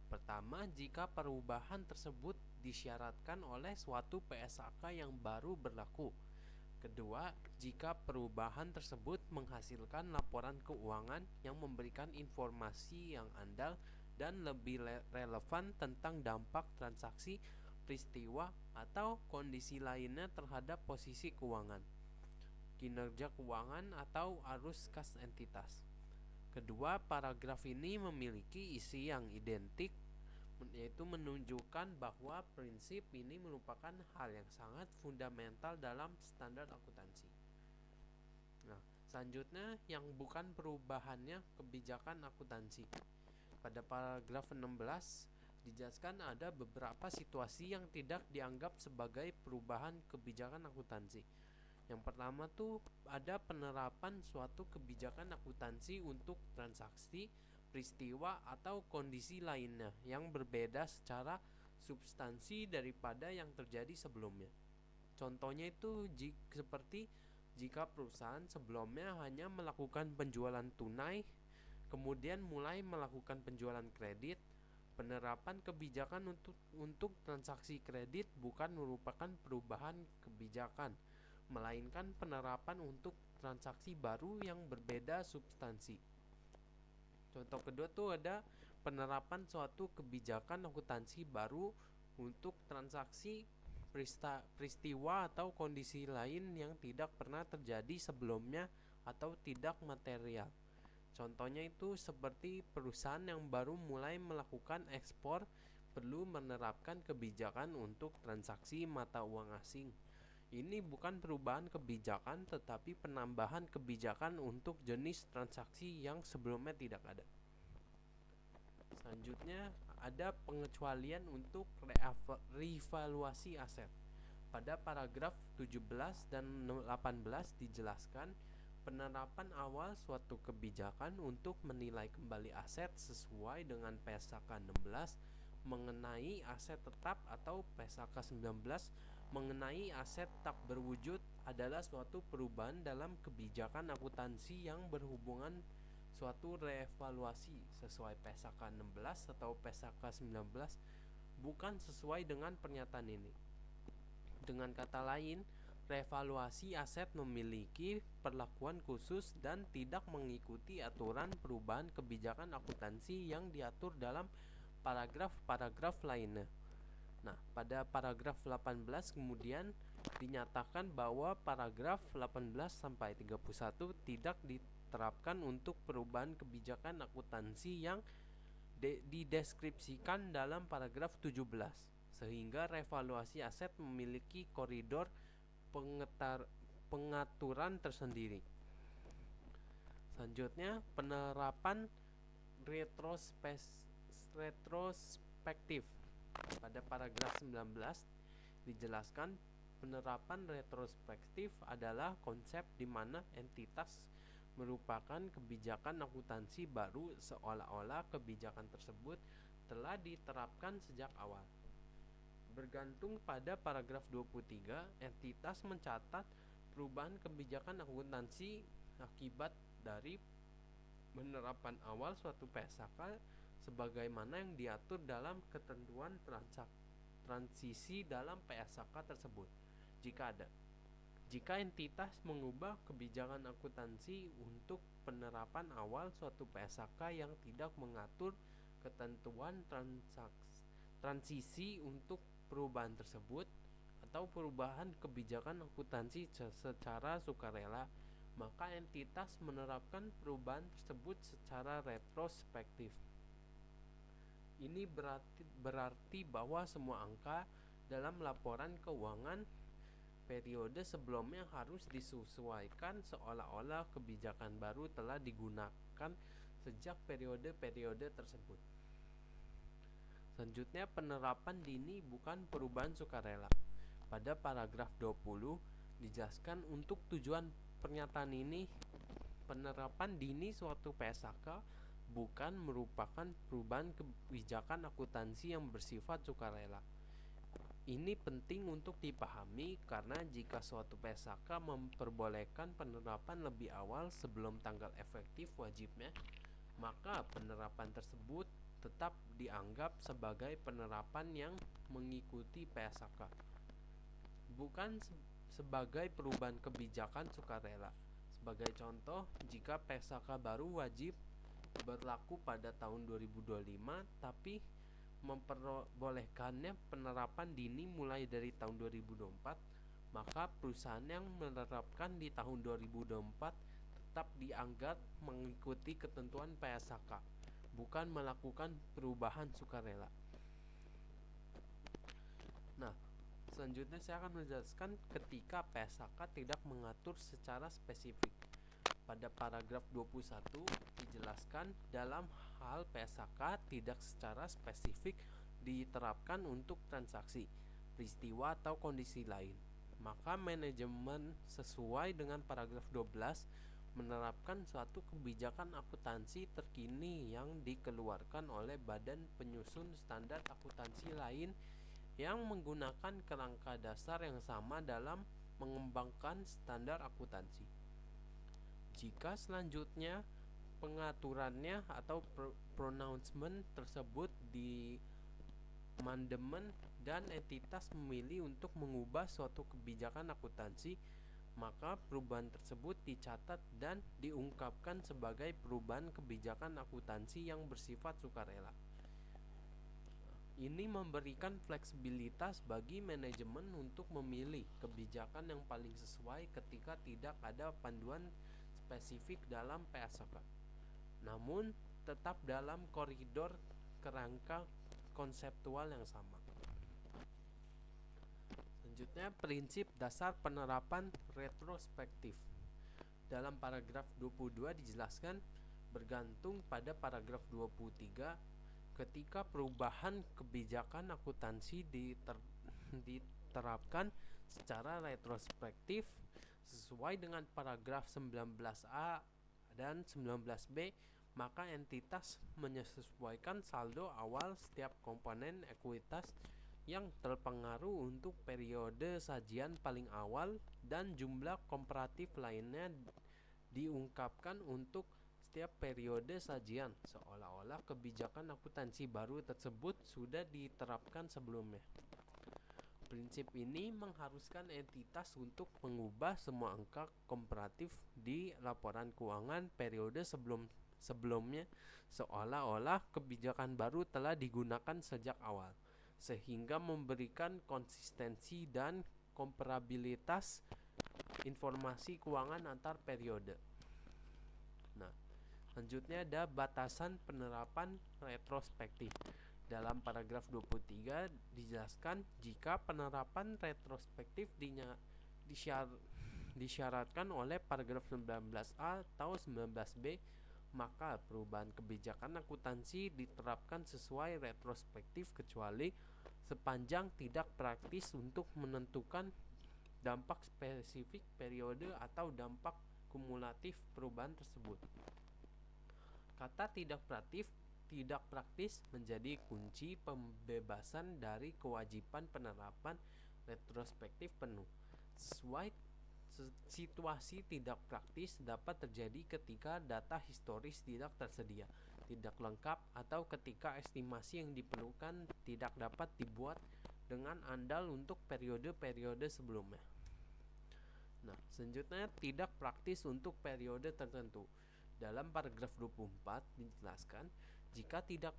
Pertama, jika perubahan tersebut disyaratkan oleh suatu PSAK yang baru berlaku. Kedua, jika perubahan tersebut menghasilkan laporan keuangan yang memberikan informasi yang andal dan lebih relevan tentang dampak transaksi, peristiwa, atau kondisi lainnya terhadap posisi keuangan, kinerja keuangan, atau arus kas entitas. Kedua, paragraf ini memiliki isi yang identik, yaitu menunjukkan bahwa prinsip ini merupakan hal yang sangat fundamental dalam standar akuntansi. Nah, selanjutnya yang bukan perubahannya kebijakan akuntansi. Pada paragraf 16 dijelaskan ada beberapa situasi yang tidak dianggap sebagai perubahan kebijakan akuntansi. Yang pertama tuh ada penerapan suatu kebijakan akuntansi untuk transaksi, peristiwa, atau kondisi lainnya yang berbeda secara substansi daripada yang terjadi sebelumnya. Contohnya itu seperti jika perusahaan sebelumnya hanya melakukan penjualan tunai, kemudian mulai melakukan penjualan kredit. Penerapan kebijakan untuk transaksi kredit bukan merupakan perubahan kebijakan, melainkan penerapan untuk transaksi baru yang berbeda substansi. Contoh kedua tuh ada penerapan suatu kebijakan akuntansi baru untuk transaksi, peristiwa, atau kondisi lain yang tidak pernah terjadi sebelumnya atau tidak material. Contohnya itu seperti perusahaan yang baru mulai melakukan ekspor perlu menerapkan kebijakan untuk transaksi mata uang asing. Ini bukan perubahan kebijakan tetapi penambahan kebijakan untuk jenis transaksi yang sebelumnya tidak ada. Selanjutnya ada pengecualian untuk revaluasi aset. Pada paragraf 17 dan 18 dijelaskan penerapan awal suatu kebijakan untuk menilai kembali aset sesuai dengan PSAK 16 mengenai aset tetap atau PSAK 19 mengenai aset tak berwujud adalah suatu perubahan dalam kebijakan akuntansi yang berhubungan suatu reevaluasi sesuai PSAK 16 atau PSAK 19 bukan sesuai dengan pernyataan ini. Dengan kata lain, Revaluasi aset memiliki perlakuan khusus dan tidak mengikuti aturan perubahan kebijakan akuntansi yang diatur dalam paragraf-paragraf lainnya. Nah, pada paragraf 18 kemudian dinyatakan bahwa paragraf 18 sampai 31 tidak diterapkan untuk perubahan kebijakan akuntansi yang dideskripsikan dalam paragraf 17, sehingga revaluasi aset memiliki koridor pengaturan tersendiri. Selanjutnya, penerapan retrospektif. Pada paragraf 19 dijelaskan penerapan retrospektif adalah konsep di mana entitas merupakan kebijakan akuntansi baru seolah-olah kebijakan tersebut telah diterapkan sejak awal. Bergantung pada paragraf 23, entitas mencatat perubahan kebijakan akuntansi akibat dari penerapan awal suatu PSAK sebagaimana yang diatur dalam ketentuan transisi dalam PSAK tersebut. Jika entitas mengubah kebijakan akuntansi untuk penerapan awal suatu PSAK yang tidak mengatur ketentuan transisi untuk perubahan tersebut atau perubahan kebijakan akuntansi secara sukarela, maka entitas menerapkan perubahan tersebut secara retrospektif. Ini berarti bahwa semua angka dalam laporan keuangan periode sebelumnya harus disesuaikan seolah-olah kebijakan baru telah digunakan sejak periode-periode tersebut. Selanjutnya, penerapan dini bukan perubahan sukarela. Pada paragraf 20 dijelaskan untuk tujuan pernyataan ini, penerapan dini suatu PSAK bukan merupakan perubahan kebijakan akuntansi yang bersifat sukarela. Ini penting untuk dipahami karena jika suatu PSAK memperbolehkan penerapan lebih awal sebelum tanggal efektif wajibnya, maka penerapan tersebut tetap dianggap sebagai penerapan yang mengikuti PSAK, bukan sebagai perubahan kebijakan sukarela. Sebagai contoh, jika PSAK baru wajib berlaku pada tahun 2025 tapi memperbolehkannya penerapan dini mulai dari tahun 2024, maka perusahaan yang menerapkan di tahun 2024 tetap dianggap mengikuti ketentuan PSAK, bukan melakukan perubahan sukarela. Nah, selanjutnya saya akan menjelaskan ketika PSAK tidak mengatur secara spesifik. Pada paragraf 21 dijelaskan dalam hal PSAK tidak secara spesifik diterapkan untuk transaksi, peristiwa atau kondisi lain. Maka manajemen sesuai dengan paragraf 12 menerapkan suatu kebijakan akuntansi terkini yang dikeluarkan oleh badan penyusun standar akuntansi lain yang menggunakan kerangka dasar yang sama dalam mengembangkan standar akuntansi. Jika selanjutnya pengaturannya atau pronouncement tersebut di amandemen dan entitas memilih untuk mengubah suatu kebijakan akuntansi, maka perubahan tersebut dicatat dan diungkapkan sebagai perubahan kebijakan akuntansi yang bersifat sukarela. Ini memberikan fleksibilitas bagi manajemen untuk memilih kebijakan yang paling sesuai ketika tidak ada panduan spesifik dalam PSAK, namun tetap dalam koridor kerangka konseptual yang sama. Selanjutnya, prinsip dasar penerapan retrospektif. Dalam paragraf 22 dijelaskan bergantung pada paragraf 23, ketika perubahan kebijakan akuntansi diterapkan secara retrospektif sesuai dengan paragraf 19A dan 19B, maka entitas menyesuaikan saldo awal setiap komponen ekuitas yang terpengaruh untuk periode sajian paling awal dan jumlah komparatif lainnya diungkapkan untuk setiap periode sajian seolah-olah kebijakan akuntansi baru tersebut sudah diterapkan sebelumnya. Prinsip ini mengharuskan entitas untuk mengubah semua angka komparatif di laporan keuangan periode sebelumnya seolah-olah kebijakan baru telah digunakan sejak awal, sehingga memberikan konsistensi dan komparabilitas informasi keuangan antar periode. Nah, selanjutnya ada batasan penerapan retrospektif. Dalam paragraf 23 dijelaskan jika penerapan retrospektif disyaratkan oleh paragraf 19A atau 19B, maka perubahan kebijakan akuntansi diterapkan sesuai retrospektif kecuali sepanjang tidak praktis untuk menentukan dampak spesifik periode atau dampak kumulatif perubahan tersebut. Kata tidak praktis menjadi kunci pembebasan dari kewajiban penerapan retrospektif penuh. Situasi tidak praktis dapat terjadi ketika data historis tidak tersedia, tidak lengkap, atau ketika estimasi yang diperlukan tidak dapat dibuat dengan andal untuk periode-periode sebelumnya. Nah, selanjutnya tidak praktis untuk periode tertentu. Dalam paragraf 24 dijelaskan jika tidak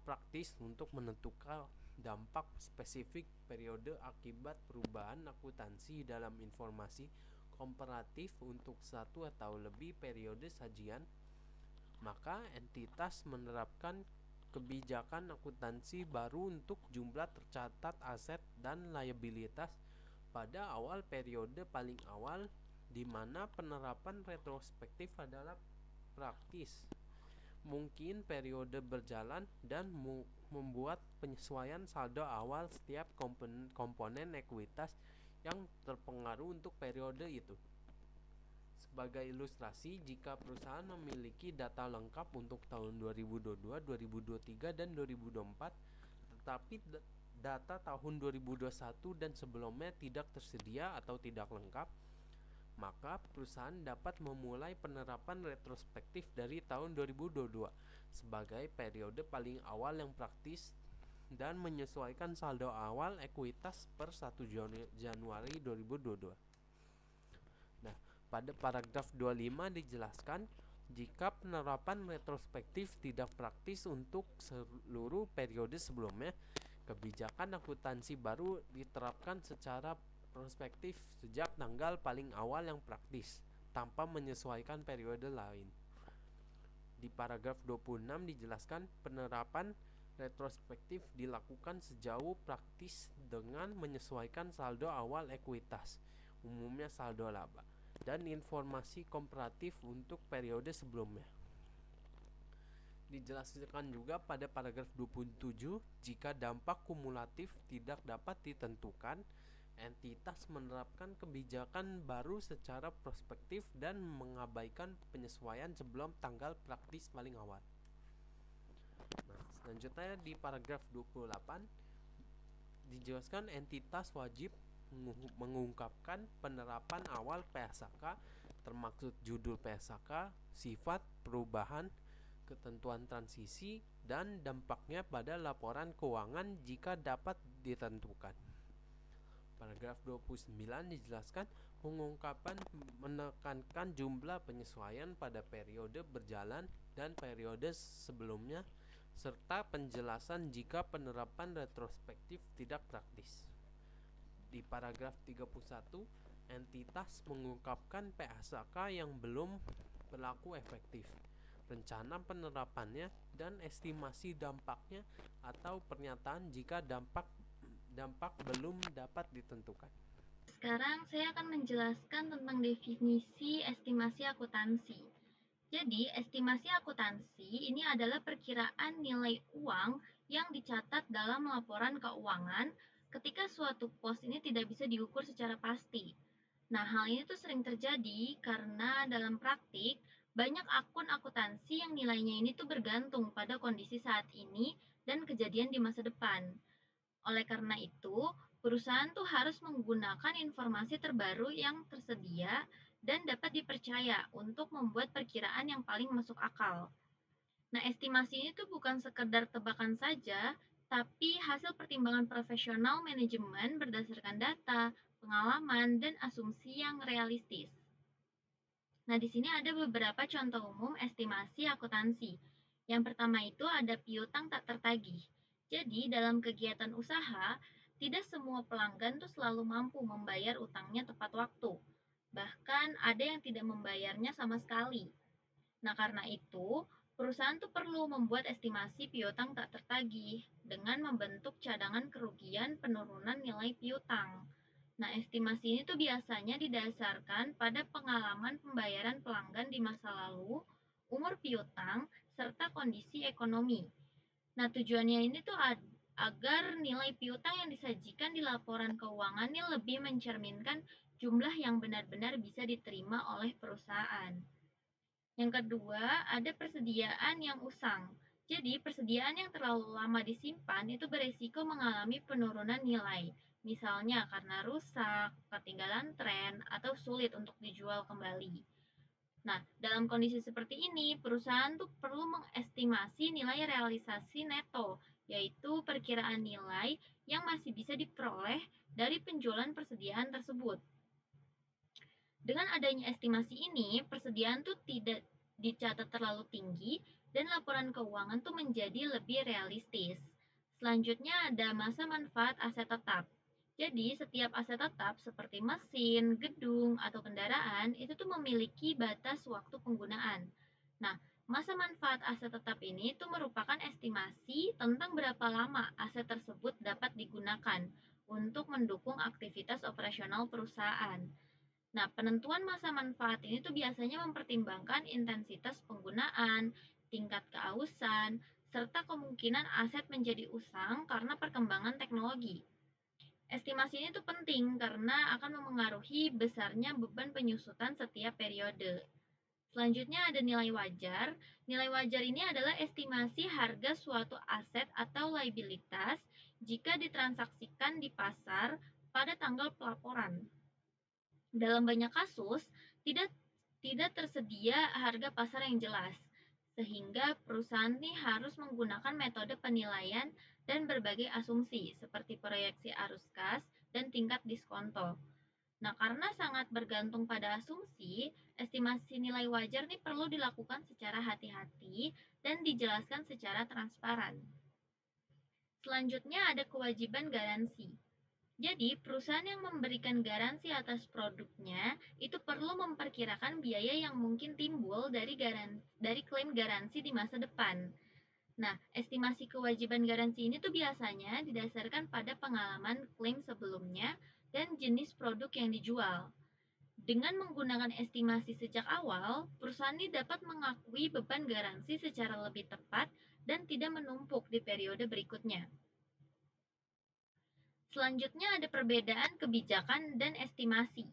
praktis untuk menentukan dampak spesifik periode akibat perubahan akuntansi dalam informasi komparatif untuk satu atau lebih periode sajian, maka entitas menerapkan kebijakan akuntansi baru untuk jumlah tercatat aset dan liabilitas pada awal periode paling awal, di mana penerapan retrospektif adalah praktis. Mungkin periode berjalan dan membuat penyesuaian saldo awal setiap komponen ekuitas yang terpengaruh untuk periode itu. Sebagai ilustrasi, jika perusahaan memiliki data lengkap untuk tahun 2022, 2023, dan 2024, tetapi data tahun 2021 dan sebelumnya tidak tersedia atau tidak lengkap, maka perusahaan dapat memulai penerapan retrospektif dari tahun 2022 sebagai periode paling awal yang praktis dan menyesuaikan saldo awal ekuitas per 1 Januari 2022. Nah, pada paragraf 25 dijelaskan jika penerapan retrospektif tidak praktis untuk seluruh periode sebelumnya, kebijakan akuntansi baru diterapkan secara prospektif sejak tanggal paling awal yang praktis tanpa menyesuaikan periode lain. Di paragraf 26 dijelaskan penerapan retrospektif dilakukan sejauh praktis dengan menyesuaikan saldo awal ekuitas, umumnya saldo laba, dan informasi komparatif untuk periode sebelumnya. Dijelaskan juga pada paragraf 27 jika dampak kumulatif tidak dapat ditentukan, entitas menerapkan kebijakan baru secara prospektif dan mengabaikan penyesuaian sebelum tanggal praktis paling awal. Nah, selanjutnya di paragraf 28 dijelaskan entitas wajib mengungkapkan penerapan awal PSAK termaksud judul PSAK, sifat perubahan, ketentuan transisi, dan dampaknya pada laporan keuangan jika dapat ditentukan. Paragraf 29 dijelaskan pengungkapan menekankan jumlah penyesuaian pada periode berjalan dan periode sebelumnya, serta penjelasan jika penerapan retrospektif tidak praktis. Di paragraf 31, entitas mengungkapkan PSAK yang belum berlaku efektif, rencana penerapannya, dan estimasi dampaknya atau pernyataan jika dampak belum dapat ditentukan.
Sekarang saya akan menjelaskan tentang definisi estimasi akuntansi. Jadi, estimasi akuntansi ini adalah perkiraan nilai uang yang dicatat dalam laporan keuangan ketika suatu pos ini tidak bisa diukur secara pasti. Nah, hal ini tuh sering terjadi karena dalam praktik banyak akun akuntansi yang nilainya ini tuh bergantung pada kondisi saat ini dan kejadian di masa depan. Oleh karena itu, perusahaan tuh harus menggunakan informasi terbaru yang tersedia dan dapat dipercaya untuk membuat perkiraan yang paling masuk akal. Nah, estimasi ini tuh bukan sekedar tebakan saja, tapi hasil pertimbangan profesional manajemen berdasarkan data, pengalaman, dan asumsi yang realistis. Nah, di sini ada beberapa contoh umum estimasi akuntansi. Yang pertama itu ada piutang tak tertagih. Jadi, dalam kegiatan usaha, tidak semua pelanggan tuh selalu mampu membayar utangnya tepat waktu. Bahkan ada yang tidak membayarnya sama sekali. Nah, karena itu, perusahaan tuh perlu membuat estimasi piutang tak tertagih dengan membentuk cadangan kerugian penurunan nilai piutang. Nah, estimasi ini tuh biasanya didasarkan pada pengalaman pembayaran pelanggan di masa lalu, umur piutang, serta kondisi ekonomi. Nah, tujuannya ini tuh agar nilai piutang yang disajikan di laporan keuangan ini lebih mencerminkan jumlah yang benar-benar bisa diterima oleh perusahaan. Yang kedua, ada persediaan yang usang. Jadi, persediaan yang terlalu lama disimpan itu beresiko mengalami penurunan nilai. Misalnya karena rusak, ketinggalan tren, atau sulit untuk dijual kembali. Nah, dalam kondisi seperti ini, perusahaan tuh perlu mengestimasi nilai realisasi neto, yaitu perkiraan nilai yang masih bisa diperoleh dari penjualan persediaan tersebut. Dengan adanya estimasi ini, persediaan tuh tidak dicatat terlalu tinggi dan laporan keuangan tuh menjadi lebih realistis. Selanjutnya ada masa manfaat aset tetap. Jadi, setiap aset tetap seperti mesin, gedung, atau kendaraan itu tuh memiliki batas waktu penggunaan. Nah, masa manfaat aset tetap ini tuh merupakan estimasi tentang berapa lama aset tersebut dapat digunakan untuk mendukung aktivitas operasional perusahaan. Nah, penentuan masa manfaat ini tuh biasanya mempertimbangkan intensitas penggunaan, tingkat keausan, serta kemungkinan aset menjadi usang karena perkembangan teknologi. Estimasi ini tuh penting karena akan memengaruhi besarnya beban penyusutan setiap periode. Selanjutnya ada nilai wajar. Nilai wajar ini adalah estimasi harga suatu aset atau liabilitas jika ditransaksikan di pasar pada tanggal pelaporan. Dalam banyak kasus, tidak tidak tersedia harga pasar yang jelas, sehingga perusahaan ini harus menggunakan metode penilaian dan berbagai asumsi seperti proyeksi arus kas dan tingkat diskonto. Nah, karena sangat bergantung pada asumsi, estimasi nilai wajar ini perlu dilakukan secara hati-hati dan dijelaskan secara transparan. Selanjutnya ada kewajiban garansi. Jadi, perusahaan yang memberikan garansi atas produknya itu perlu memperkirakan biaya yang mungkin timbul dari klaim garansi di masa depan. Nah, estimasi kewajiban garansi ini tuh biasanya didasarkan pada pengalaman klaim sebelumnya dan jenis produk yang dijual. Dengan menggunakan estimasi sejak awal, perusahaan ini dapat mengakui beban garansi secara lebih tepat dan tidak menumpuk di periode berikutnya. Selanjutnya ada perbedaan kebijakan dan estimasi.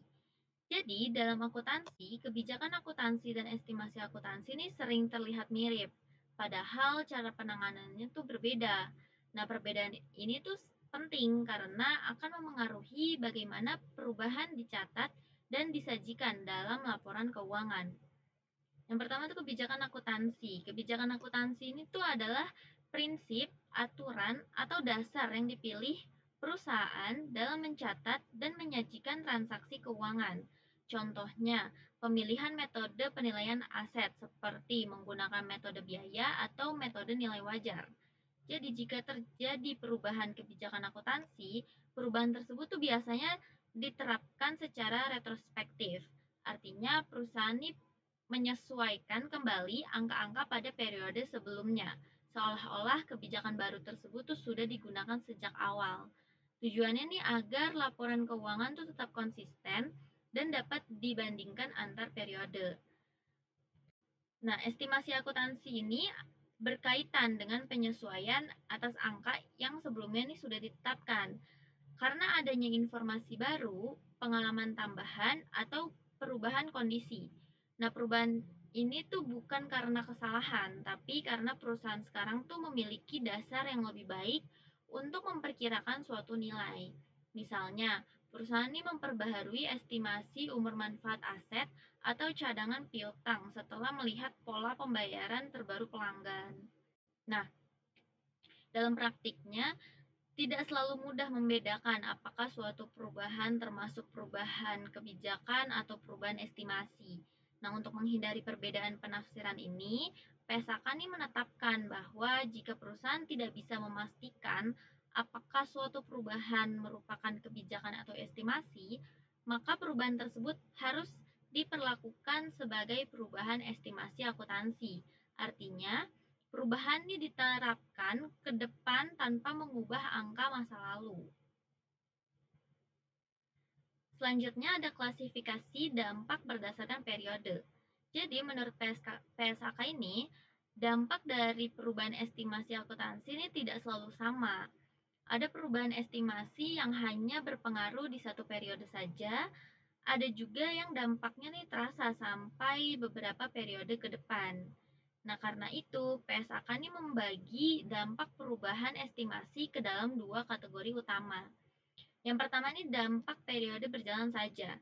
Jadi, dalam akuntansi, kebijakan akuntansi dan estimasi akuntansi ini sering terlihat mirip, padahal cara penanganannya tuh berbeda. Nah, perbedaan ini tuh penting karena akan memengaruhi bagaimana perubahan dicatat dan disajikan dalam laporan keuangan. Yang pertama itu kebijakan akuntansi. Kebijakan akuntansi ini tuh adalah prinsip, aturan, atau dasar yang dipilih perusahaan dalam mencatat dan menyajikan transaksi keuangan. Contohnya, pemilihan metode penilaian aset seperti menggunakan metode biaya atau metode nilai wajar. Jadi jika terjadi perubahan kebijakan akuntansi, perubahan tersebut tuh biasanya diterapkan secara retrospektif. Artinya perusahaan ini menyesuaikan kembali angka-angka pada periode sebelumnya, seolah-olah kebijakan baru tersebut tuh sudah digunakan sejak awal. Tujuannya nih agar laporan keuangan tuh tetap konsisten dan dapat dibandingkan antar periode. Nah, estimasi akuntansi ini berkaitan dengan penyesuaian atas angka yang sebelumnya ini sudah ditetapkan. Karena adanya informasi baru, pengalaman tambahan, atau perubahan kondisi. Nah, perubahan ini tuh bukan karena kesalahan, tapi karena perusahaan sekarang tuh memiliki dasar yang lebih baik untuk memperkirakan suatu nilai. Misalnya, perusahaan ini memperbaharui estimasi umur manfaat aset atau cadangan piutang setelah melihat pola pembayaran terbaru pelanggan. Nah, Dalam praktiknya, tidak selalu mudah membedakan apakah suatu perubahan termasuk perubahan kebijakan atau perubahan estimasi. Nah, untuk menghindari perbedaan penafsiran ini, PSAK menetapkan bahwa jika perusahaan tidak bisa memastikan apakah suatu perubahan merupakan kebijakan atau estimasi, maka perubahan tersebut harus diperlakukan sebagai perubahan estimasi akuntansi. Artinya, perubahan ini diterapkan ke depan tanpa mengubah angka masa lalu. Selanjutnya ada klasifikasi dampak berdasarkan periode. Jadi menurut PSAK ini, dampak dari perubahan estimasi akuntansi ini tidak selalu sama. Ada perubahan estimasi yang hanya berpengaruh di satu periode saja, ada juga yang dampaknya nih terasa sampai beberapa periode ke depan. Nah, karena itu, PSAK ini membagi dampak perubahan estimasi ke dalam dua kategori utama. Yang pertama ini dampak periode berjalan saja.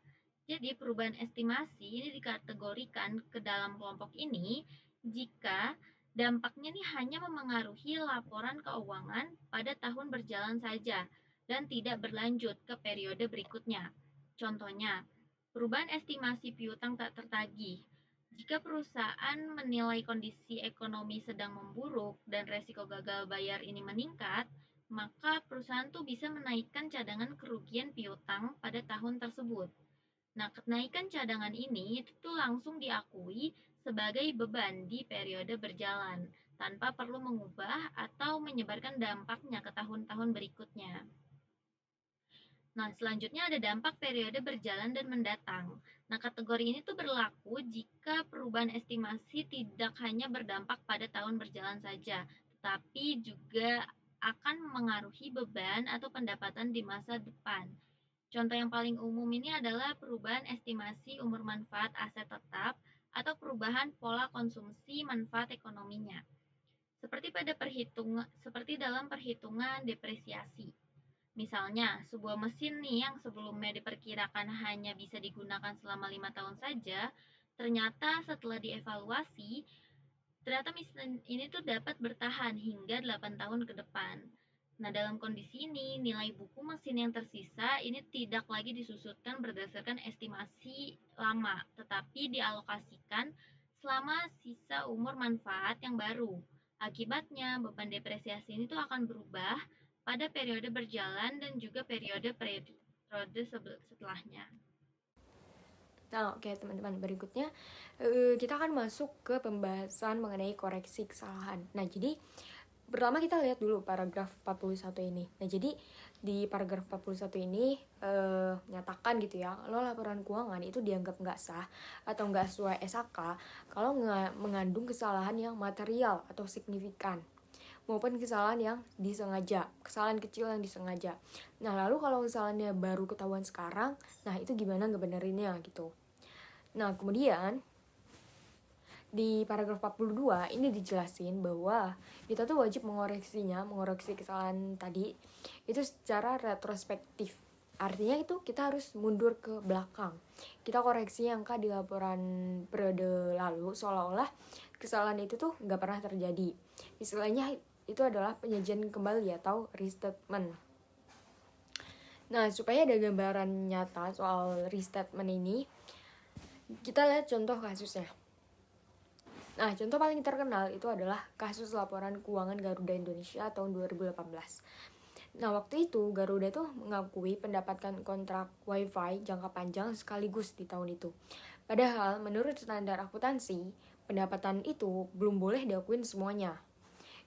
Jadi, perubahan estimasi ini dikategorikan ke dalam kelompok ini jika dampaknya ini hanya memengaruhi laporan keuangan pada tahun berjalan saja dan tidak berlanjut ke periode berikutnya. Contohnya, perubahan estimasi piutang tak tertagih. Jika perusahaan menilai kondisi ekonomi sedang memburuk dan resiko gagal bayar ini meningkat, maka perusahaan tuh bisa menaikkan cadangan kerugian piutang pada tahun tersebut. Nah, kenaikan cadangan ini itu langsung diakui sebagai beban di periode berjalan, tanpa perlu mengubah atau menyebarkan dampaknya ke tahun-tahun berikutnya. Nah, selanjutnya ada dampak periode berjalan dan mendatang. Nah, kategori ini tuh berlaku jika perubahan estimasi tidak hanya berdampak pada tahun berjalan saja, tetapi juga akan mengaruhi beban atau pendapatan di masa depan. Contoh yang paling umum ini adalah perubahan estimasi umur manfaat aset tetap atau perubahan pola konsumsi manfaat ekonominya. Seperti dalam perhitungan depresiasi. Misalnya, sebuah mesin nih yang sebelumnya diperkirakan hanya bisa digunakan selama 5 tahun saja, ternyata setelah dievaluasi, ternyata mesin ini tuh dapat bertahan hingga 8 tahun ke depan. Nah, dalam kondisi ini, nilai buku mesin yang tersisa ini tidak lagi disusutkan berdasarkan estimasi lama, tetapi dialokasikan selama sisa umur manfaat yang baru. Akibatnya, beban depresiasi ini tuh akan berubah pada periode berjalan dan juga periode setelahnya.
Nah, oke teman-teman, berikutnya kita akan masuk ke pembahasan mengenai koreksi kesalahan. Nah, jadi pertama kita lihat dulu paragraf 41 ini. Nah, jadi di paragraf 41 ini nyatakan gitu ya, kalau laporan keuangan itu dianggap nggak sah atau nggak sesuai SHK kalau mengandung kesalahan yang material atau signifikan maupun kesalahan yang disengaja, kesalahan kecil yang disengaja. Nah, lalu kalau kesalahannya baru ketahuan sekarang, nah itu gimana ngebenerinnya gitu. Nah, kemudian di paragraf 42 ini dijelasin bahwa kita tuh wajib mengoreksi kesalahan tadi itu secara retrospektif. Artinya itu kita harus mundur ke belakang. Kita koreksi angka di laporan periode lalu seolah-olah kesalahan itu tuh nggak pernah terjadi. Istilahnya itu adalah penyajian kembali atau restatement. Nah, supaya ada gambaran nyata soal restatement ini, kita lihat contoh kasusnya. Nah, contoh paling terkenal itu adalah kasus laporan keuangan Garuda Indonesia tahun 2018. Nah, waktu itu Garuda tuh mengakui pendapatan kontrak WiFi jangka panjang sekaligus di tahun itu. Padahal menurut standar akuntansi, pendapatan itu belum boleh diakuin semuanya.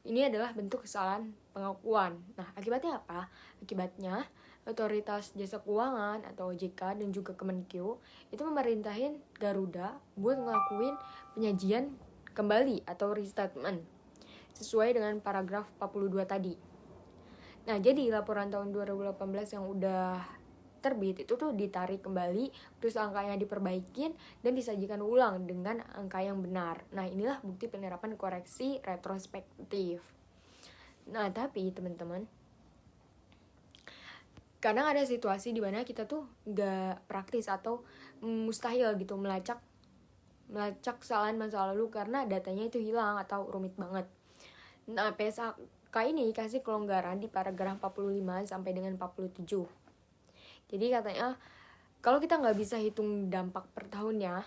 Ini adalah bentuk kesalahan pengakuan. Nah, akibatnya apa? Akibatnya, Otoritas Jasa Keuangan atau OJK dan juga Kemenkeu itu memerintahin Garuda buat ngelakuin penyajian kembali atau restatement sesuai dengan paragraf 42 tadi. Nah, jadi laporan tahun 2018 yang udah terbit itu tuh ditarik kembali, terus angkanya diperbaikin dan disajikan ulang dengan angka yang benar. Nah, inilah bukti penerapan koreksi retrospektif. Nah, tapi teman-teman, kadang ada situasi di mana kita tuh nggak praktis atau mustahil gitu melacak kesalahan masa lalu karena datanya itu hilang atau rumit banget. Nah, PSAK KK ini kasih kelonggaran di paragraf 45 sampai dengan 47. Jadi katanya kalau kita nggak bisa hitung dampak per tahunnya,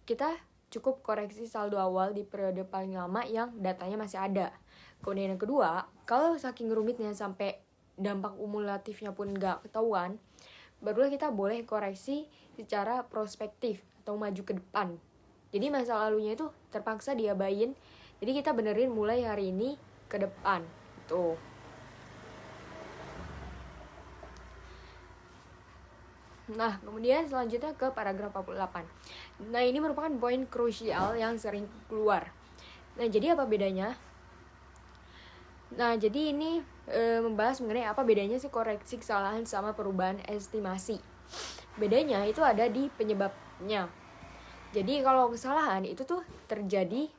kita cukup koreksi saldo awal di periode paling lama yang datanya masih ada. Kemudian yang kedua, kalau saking rumitnya sampai dampak kumulatifnya pun nggak ketahuan, barulah kita boleh koreksi secara prospektif atau maju ke depan. Jadi masa lalunya itu terpaksa diabain, jadi kita benerin mulai hari ini ke depan. Tuh. Nah, kemudian selanjutnya ke paragraf 48. Nah, ini merupakan poin krusial yang sering keluar. Nah, jadi apa bedanya? Nah, jadi ini membahas mengenai apa bedanya sih koreksi kesalahan sama perubahan estimasi. Bedanya itu ada di penyebabnya. Jadi kalau kesalahan itu tuh terjadi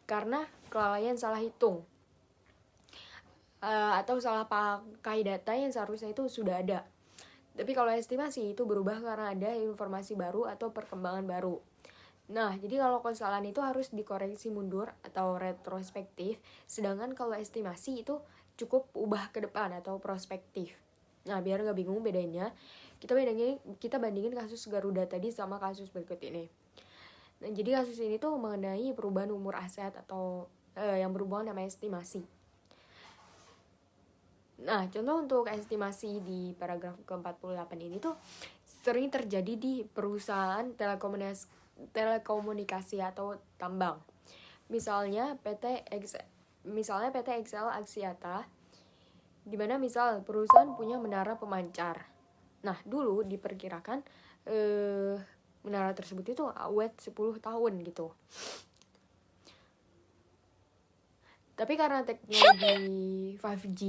karena kelalaian salah hitung. Atau salah pakai data yang seharusnya itu sudah ada. Tapi kalau estimasi itu berubah karena ada informasi baru atau perkembangan baru. Nah, jadi kalau kesalahan itu harus dikoreksi mundur atau retrospektif, sedangkan kalau estimasi itu cukup ubah ke depan atau prospektif. Nah, biar nggak bingung bedanya, kita bandingin kasus Garuda tadi sama kasus berikut ini. Nah, jadi kasus ini tuh mengenai perubahan umur aset atau yang berhubungan sama estimasi. Nah, contoh untuk estimasi di paragraf ke-48 ini tuh sering terjadi di perusahaan telekomunikasi atau tambang. Misalnya PT XL Axiata, di mana misal perusahaan punya menara pemancar. Nah, dulu diperkirakan menara tersebut itu awet 10 tahun gitu. Tapi karena teknologi 5G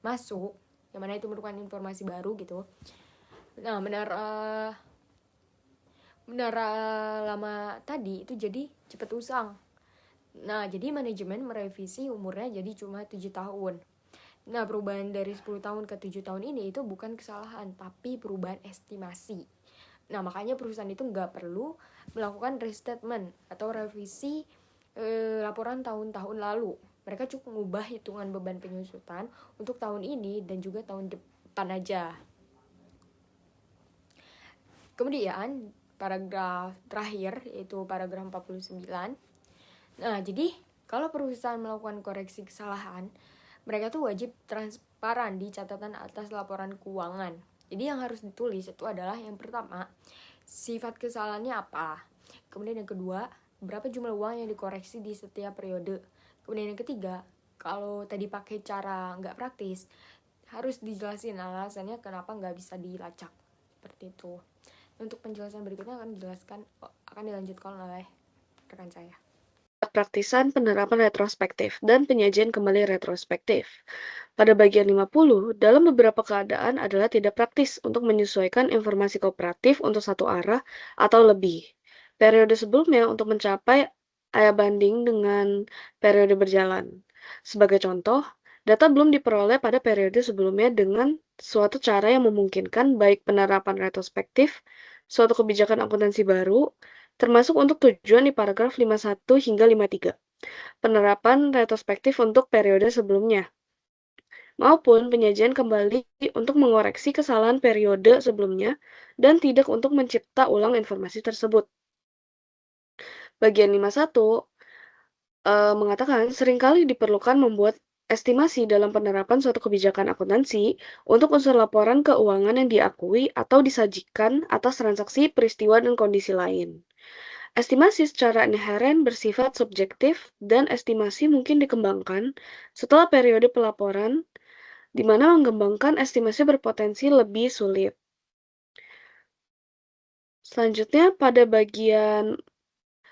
masuk, yang mana itu merupakan informasi baru gitu. Nah, menara lama tadi itu jadi cepat usang. Nah, jadi manajemen merevisi umurnya jadi cuma 7 tahun. Nah, perubahan dari 10 tahun ke 7 tahun ini itu bukan kesalahan, tapi perubahan estimasi. Nah, makanya perusahaan itu nggak perlu melakukan restatement atau revisi laporan tahun-tahun lalu. Mereka cukup mengubah hitungan beban penyusutan untuk tahun ini dan juga tahun depan aja. Kemudian paragraf terakhir yaitu paragraf 49. Nah, jadi kalau perusahaan melakukan koreksi kesalahan, mereka tuh wajib transparan di catatan atas laporan keuangan. Jadi yang harus ditulis itu adalah yang pertama, sifat kesalahannya apa. Kemudian yang kedua, berapa jumlah uang yang dikoreksi di setiap periode. Kemudian yang ketiga, kalau tadi pakai cara nggak praktis, harus dijelasin alasannya kenapa nggak bisa dilacak. Seperti itu. Untuk penjelasan berikutnya akan dilanjutkan oleh rekan saya.
Praktisan penerapan retrospektif dan penyajian kembali retrospektif. Pada bagian 50, dalam beberapa keadaan adalah tidak praktis untuk menyesuaikan informasi kooperatif untuk satu arah atau lebih. Periode sebelumnya untuk mencapai aya banding dengan periode berjalan. Sebagai contoh, data belum diperoleh pada periode sebelumnya dengan suatu cara yang memungkinkan baik penerapan retrospektif, suatu kebijakan akuntansi baru, termasuk untuk tujuan di paragraf 51 hingga 53. Penerapan retrospektif untuk periode sebelumnya, maupun penyajian kembali untuk mengoreksi kesalahan periode sebelumnya dan tidak untuk mencipta ulang informasi tersebut. Bagian 51 mengatakan seringkali diperlukan membuat estimasi dalam penerapan suatu kebijakan akuntansi untuk unsur laporan keuangan yang diakui atau disajikan atas transaksi, peristiwa, dan kondisi lain. Estimasi secara inheren bersifat subjektif dan estimasi mungkin dikembangkan setelah periode pelaporan, di mana mengembangkan estimasi berpotensi lebih sulit. Selanjutnya, pada bagian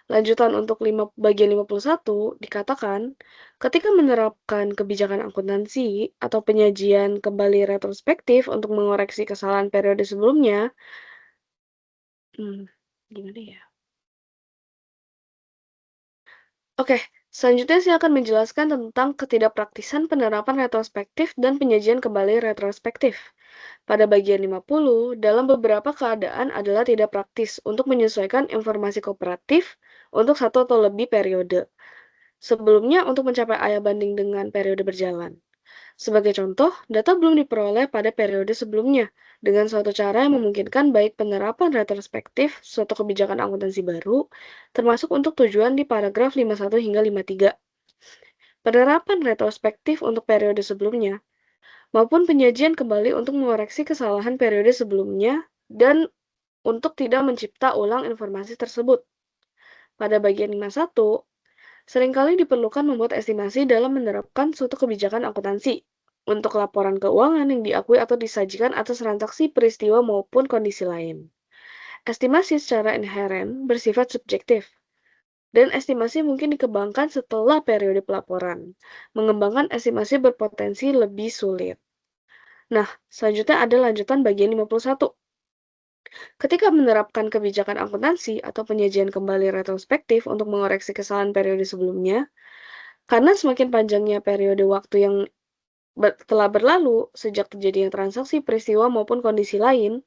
lanjutan untuk bagian 51 dikatakan, ketika menerapkan kebijakan akuntansi atau penyajian kembali retrospektif untuk mengoreksi kesalahan periode sebelumnya, gimana ya? Oke, selanjutnya saya akan menjelaskan tentang ketidakpraktisan penerapan retrospektif dan penyajian kembali retrospektif. Pada bagian 50, dalam beberapa keadaan adalah tidak praktis untuk menyesuaikan informasi kooperatif untuk satu atau lebih periode. Sebelumnya untuk mencapai aya banding dengan periode berjalan. Sebagai contoh, data belum diperoleh pada periode sebelumnya, dengan suatu cara yang memungkinkan baik penerapan retrospektif suatu kebijakan akuntansi baru, termasuk untuk tujuan di paragraf 51 hingga 53. Penerapan retrospektif untuk periode sebelumnya, maupun penyajian kembali untuk mengoreksi kesalahan periode sebelumnya dan untuk tidak mencipta ulang informasi tersebut. Pada bagian 51, seringkali diperlukan membuat estimasi dalam menerapkan suatu kebijakan akuntansi untuk laporan keuangan yang diakui atau disajikan atas transaksi peristiwa maupun kondisi lain. Estimasi secara inheren bersifat subjektif, dan estimasi mungkin dikembangkan setelah periode pelaporan. Mengembangkan estimasi berpotensi lebih sulit. Nah, selanjutnya ada lanjutan bagian 51. Ketika menerapkan kebijakan akuntansi atau penyajian kembali retrospektif untuk mengoreksi kesalahan periode sebelumnya, karena semakin panjangnya periode waktu yang telah berlalu sejak terjadinya transaksi, peristiwa, maupun kondisi lain,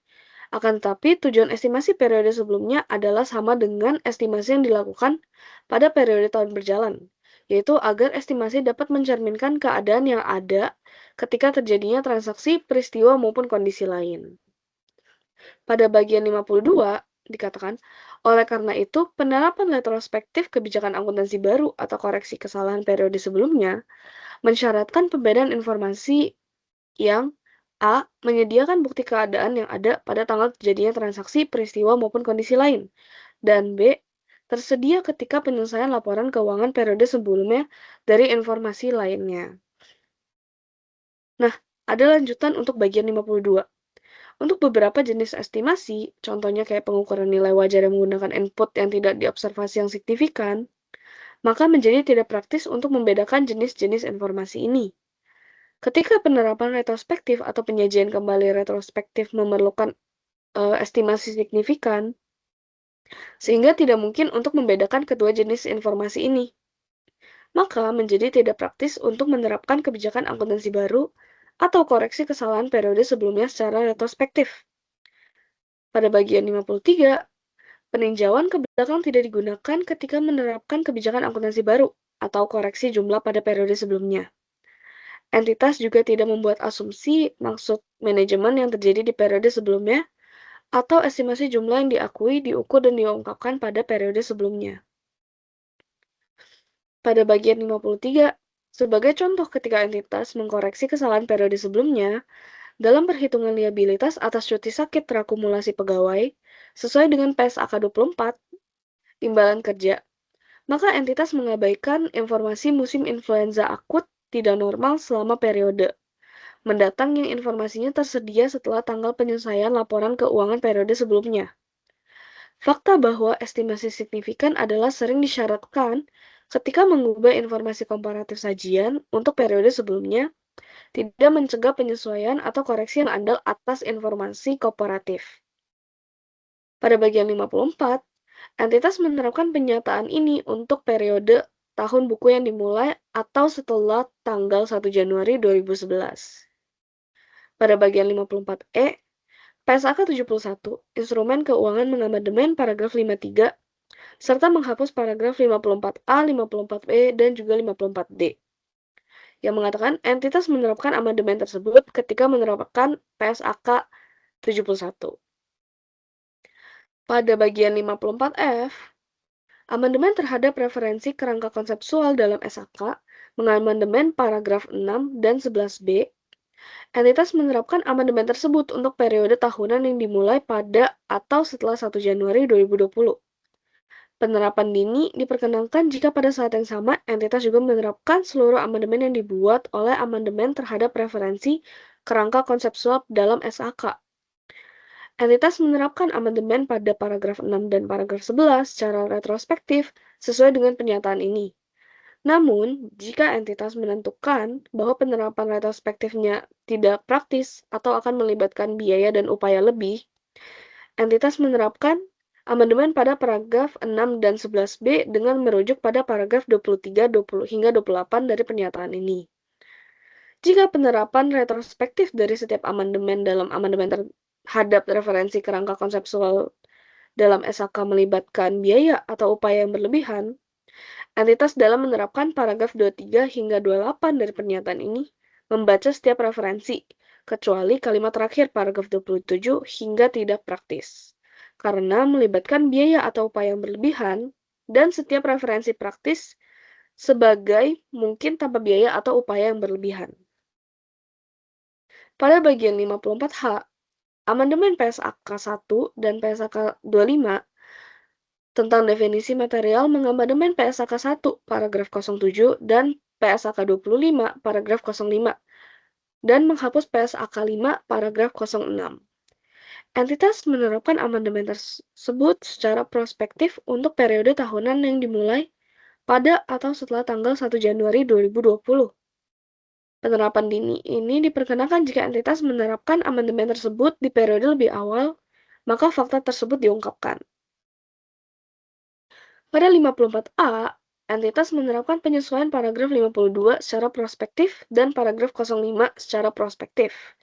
akan tetapi tujuan estimasi periode sebelumnya adalah sama dengan estimasi yang dilakukan pada periode tahun berjalan, yaitu agar estimasi dapat mencerminkan keadaan yang ada ketika terjadinya transaksi, peristiwa, maupun kondisi lain. Pada bagian 52, dikatakan, oleh karena itu, penerapan retrospektif kebijakan akuntansi baru atau koreksi kesalahan periode sebelumnya mensyaratkan pembedaan informasi yang A. Menyediakan bukti keadaan yang ada pada tanggal terjadinya transaksi, peristiwa, maupun kondisi lain, dan B. Tersedia ketika penyelesaian laporan keuangan periode sebelumnya dari informasi lainnya. Nah, ada lanjutan untuk bagian 52. Untuk beberapa jenis estimasi, contohnya kayak pengukuran nilai wajar yang menggunakan input yang tidak diobservasi yang signifikan, maka menjadi tidak praktis untuk membedakan jenis-jenis informasi ini. Ketika penerapan retrospektif atau penyajian kembali retrospektif memerlukan estimasi signifikan, sehingga tidak mungkin untuk membedakan kedua jenis informasi ini, maka menjadi tidak praktis untuk menerapkan kebijakan akuntansi baru atau koreksi kesalahan periode sebelumnya secara retrospektif. Pada bagian 53, peninjauan ke belakang tidak digunakan ketika menerapkan kebijakan akuntansi baru atau koreksi jumlah pada periode sebelumnya. Entitas juga tidak membuat asumsi maksud manajemen yang terjadi di periode sebelumnya atau estimasi jumlah yang diakui, diukur, dan diungkapkan pada periode sebelumnya. Pada bagian 53, sebagai contoh ketika entitas mengkoreksi kesalahan periode sebelumnya, dalam perhitungan liabilitas atas cuti sakit terakumulasi pegawai, sesuai dengan PSAK 24, timbalan kerja, maka entitas mengabaikan informasi musim influenza akut tidak normal selama periode mendatang yang informasinya tersedia setelah tanggal penyelesaian laporan keuangan periode sebelumnya. Fakta bahwa estimasi signifikan adalah sering disyaratkan ketika mengubah informasi komparatif sajian untuk periode sebelumnya tidak mencegah penyesuaian atau koreksi yang andal atas informasi komparatif. Pada bagian 54, entitas menerapkan penyataan ini untuk periode tahun buku yang dimulai atau setelah tanggal 1 Januari 2011. Pada bagian 54E, PSAK 71, instrumen keuangan mengamandemen paragraf 53, serta menghapus paragraf 54A, 54B, dan juga 54D, yang mengatakan entitas menerapkan amandemen tersebut ketika menerapkan PSAK 71. Pada bagian 54F, amandemen terhadap referensi kerangka konseptual dalam SAK mengamandemen paragraf 6 dan 11B. Entitas menerapkan amandemen tersebut untuk periode tahunan yang dimulai pada atau setelah 1 Januari 2020. Penerapan dini diperkenankan jika pada saat yang sama entitas juga menerapkan seluruh amandemen yang dibuat oleh amandemen terhadap referensi kerangka konseptual dalam SAK. Entitas menerapkan amandemen pada paragraf 6 dan paragraf 11 secara retrospektif sesuai dengan pernyataan ini. Namun, jika entitas menentukan bahwa penerapan retrospektifnya tidak praktis atau akan melibatkan biaya dan upaya lebih, entitas menerapkan amandemen pada paragraf 6 dan 11B dengan merujuk pada paragraf 23, 20, hingga 28 dari pernyataan ini. Jika penerapan retrospektif dari setiap amandemen dalam amandemen terhadap referensi kerangka konseptual dalam SAK melibatkan biaya atau upaya yang berlebihan, entitas dalam menerapkan paragraf 23 hingga 28 dari pernyataan ini membaca setiap referensi, kecuali kalimat terakhir paragraf 27 hingga tidak praktis, karena melibatkan biaya atau upaya yang berlebihan, dan setiap referensi praktis sebagai mungkin tanpa biaya atau upaya yang berlebihan. Pada bagian 54H, amandemen PSAK 1 dan PSAK 25 tentang definisi material mengamandemen PSAK 1 paragraf 07 dan PSAK 25 paragraf 05 dan menghapus PSAK 5 paragraf 06. Entitas menerapkan amandemen tersebut secara prospektif untuk periode tahunan yang dimulai pada atau setelah tanggal 1 Januari 2020. Penerapan dini ini diperkenakan jika entitas menerapkan amandemen tersebut di periode lebih awal, maka fakta tersebut diungkapkan. Pada 54A, entitas menerapkan penyesuaian paragraf 52 secara prospektif dan paragraf 05 secara prospektif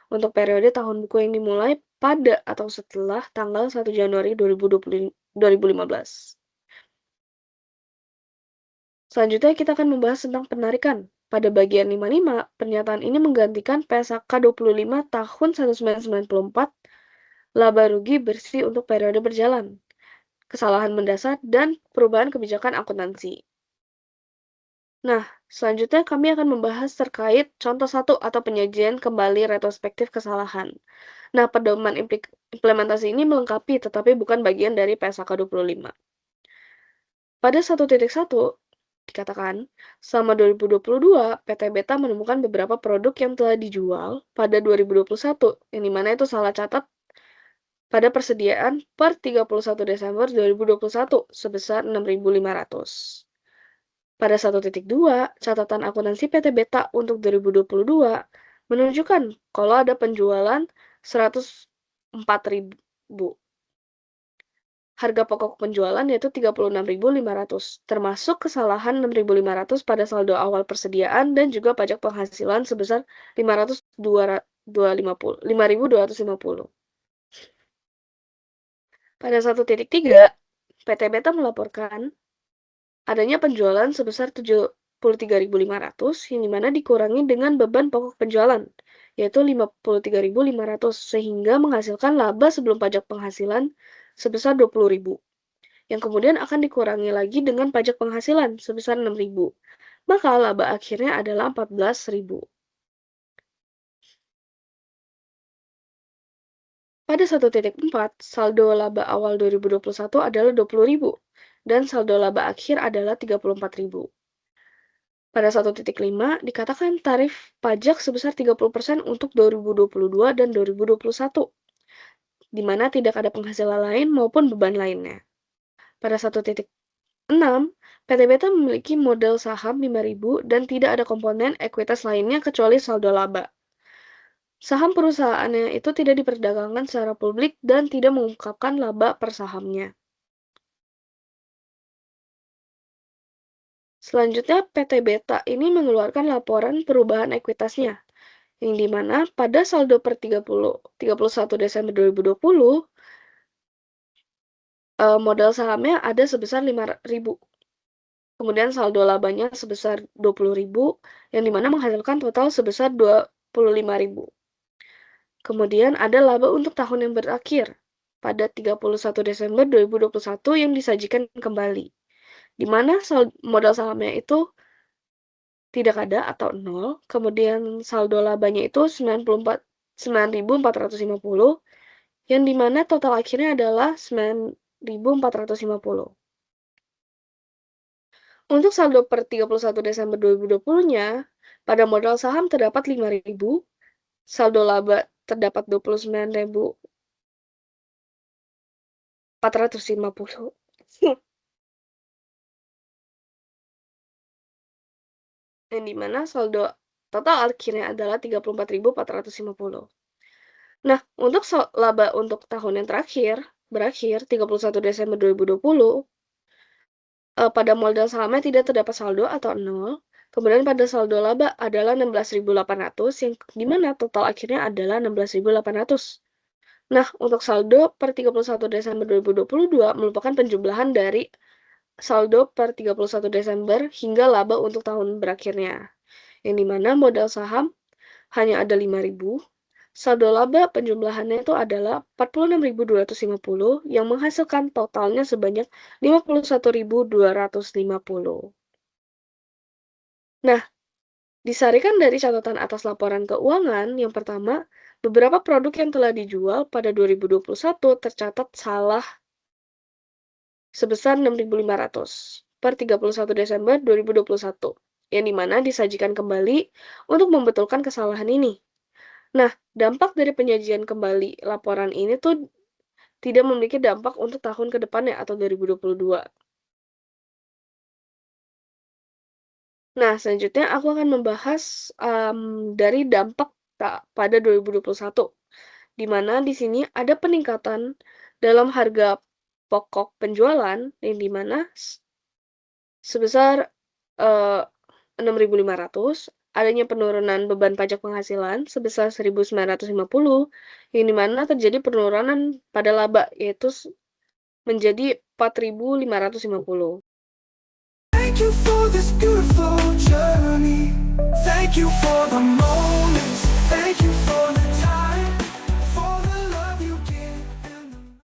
untuk periode tahun buku yang dimulai pada atau setelah tanggal 1 Januari 2015. Selanjutnya kita akan membahas tentang penarikan. Pada bagian 55, pernyataan ini menggantikan PSAK 25 tahun 1994 laba rugi bersih untuk periode berjalan, kesalahan mendasar, dan perubahan kebijakan akuntansi. Nah, selanjutnya kami akan membahas terkait contoh 1 atau penyajian kembali retrospektif kesalahan. Nah, pedoman implementasi ini melengkapi tetapi bukan bagian dari PSAK 25. Pada 1.1, dikatakan, selama 2022, PT Beta menemukan beberapa produk yang telah dijual pada 2021, yang dimana itu salah catat pada persediaan per 31 Desember 2021 sebesar 6.500. Pada 1.2, catatan akuntansi PT Beta untuk 2022 menunjukkan kalau ada penjualan 104.000. Harga pokok penjualan yaitu 36.500, termasuk kesalahan 6.500 pada saldo awal persediaan dan juga pajak penghasilan sebesar 5.250. Pada 1.3, PT Beta melaporkan adanya penjualan sebesar 73.500 yang dimana dikurangi dengan beban pokok penjualan, yaitu 53.500, sehingga menghasilkan laba sebelum pajak penghasilan sebesar 20.000, yang kemudian akan dikurangi lagi dengan pajak penghasilan sebesar 6.000. Maka laba akhirnya adalah 14.000. Pada 1.4, saldo laba awal 2021 adalah 20.000 dan saldo laba akhir adalah 34.000. Pada 1.5, dikatakan tarif pajak sebesar 30% untuk 2022 dan 2021, di mana tidak ada penghasilan lain maupun beban lainnya. Pada 1.6, PT Beta memiliki modal saham 5.000 dan tidak ada komponen ekuitas lainnya kecuali saldo laba. Saham perusahaannya itu tidak diperdagangkan secara publik dan tidak mengungkapkan laba per sahamnya. Selanjutnya, PT Beta ini mengeluarkan laporan perubahan ekuitasnya, yang dimana pada saldo per 31 Desember 2020, modal sahamnya ada sebesar 5.000. Kemudian saldo labanya sebesar 20.000, yang dimana menghasilkan total sebesar 25.000. Kemudian ada laba untuk tahun yang berakhir pada 31 Desember 2021 yang disajikan kembali, di mana modal sahamnya itu tidak ada atau 0, kemudian saldo labanya itu 9.450, yang dimana total akhirnya adalah 9.450. Untuk saldo per 31 Desember 2020-nya, pada modal saham terdapat 5.000, saldo laba terdapat 29.450. Yang dimana saldo total akhirnya adalah 34.450. Nah, untuk laba untuk tahun yang berakhir 31 Desember 2020, pada modal sahamnya tidak terdapat saldo atau 0. Kemudian pada saldo laba adalah 16.800, yang dimana total akhirnya adalah 16.800. Nah, untuk saldo per 31 Desember 2022 merupakan penjumlahan dari saldo per 31 Desember hingga laba untuk tahun berakhirnya, yang dimana modal saham hanya ada 5.000, saldo laba penjumlahannya itu adalah 46.250 yang menghasilkan totalnya sebanyak 51.250. Nah, disarikan dari catatan atas laporan keuangan, yang pertama, beberapa produk yang telah dijual pada 2021 tercatat salah sebesar 6.500 per 31 Desember 2021, yang dimana disajikan kembali untuk membetulkan kesalahan ini. Nah, dampak dari penyajian kembali laporan ini tuh tidak memiliki dampak untuk tahun ke depannya atau 2022. Nah, selanjutnya aku akan membahas dari dampak pada 2021, di mana di sini ada peningkatan dalam harga pokok penjualan yang dimana sebesar 6.500, adanya penurunan beban pajak penghasilan sebesar 1.950, yang dimana terjadi penurunan pada laba, yaitu menjadi 4.550.
Thank you for this beautiful journey. Thank you for the moment.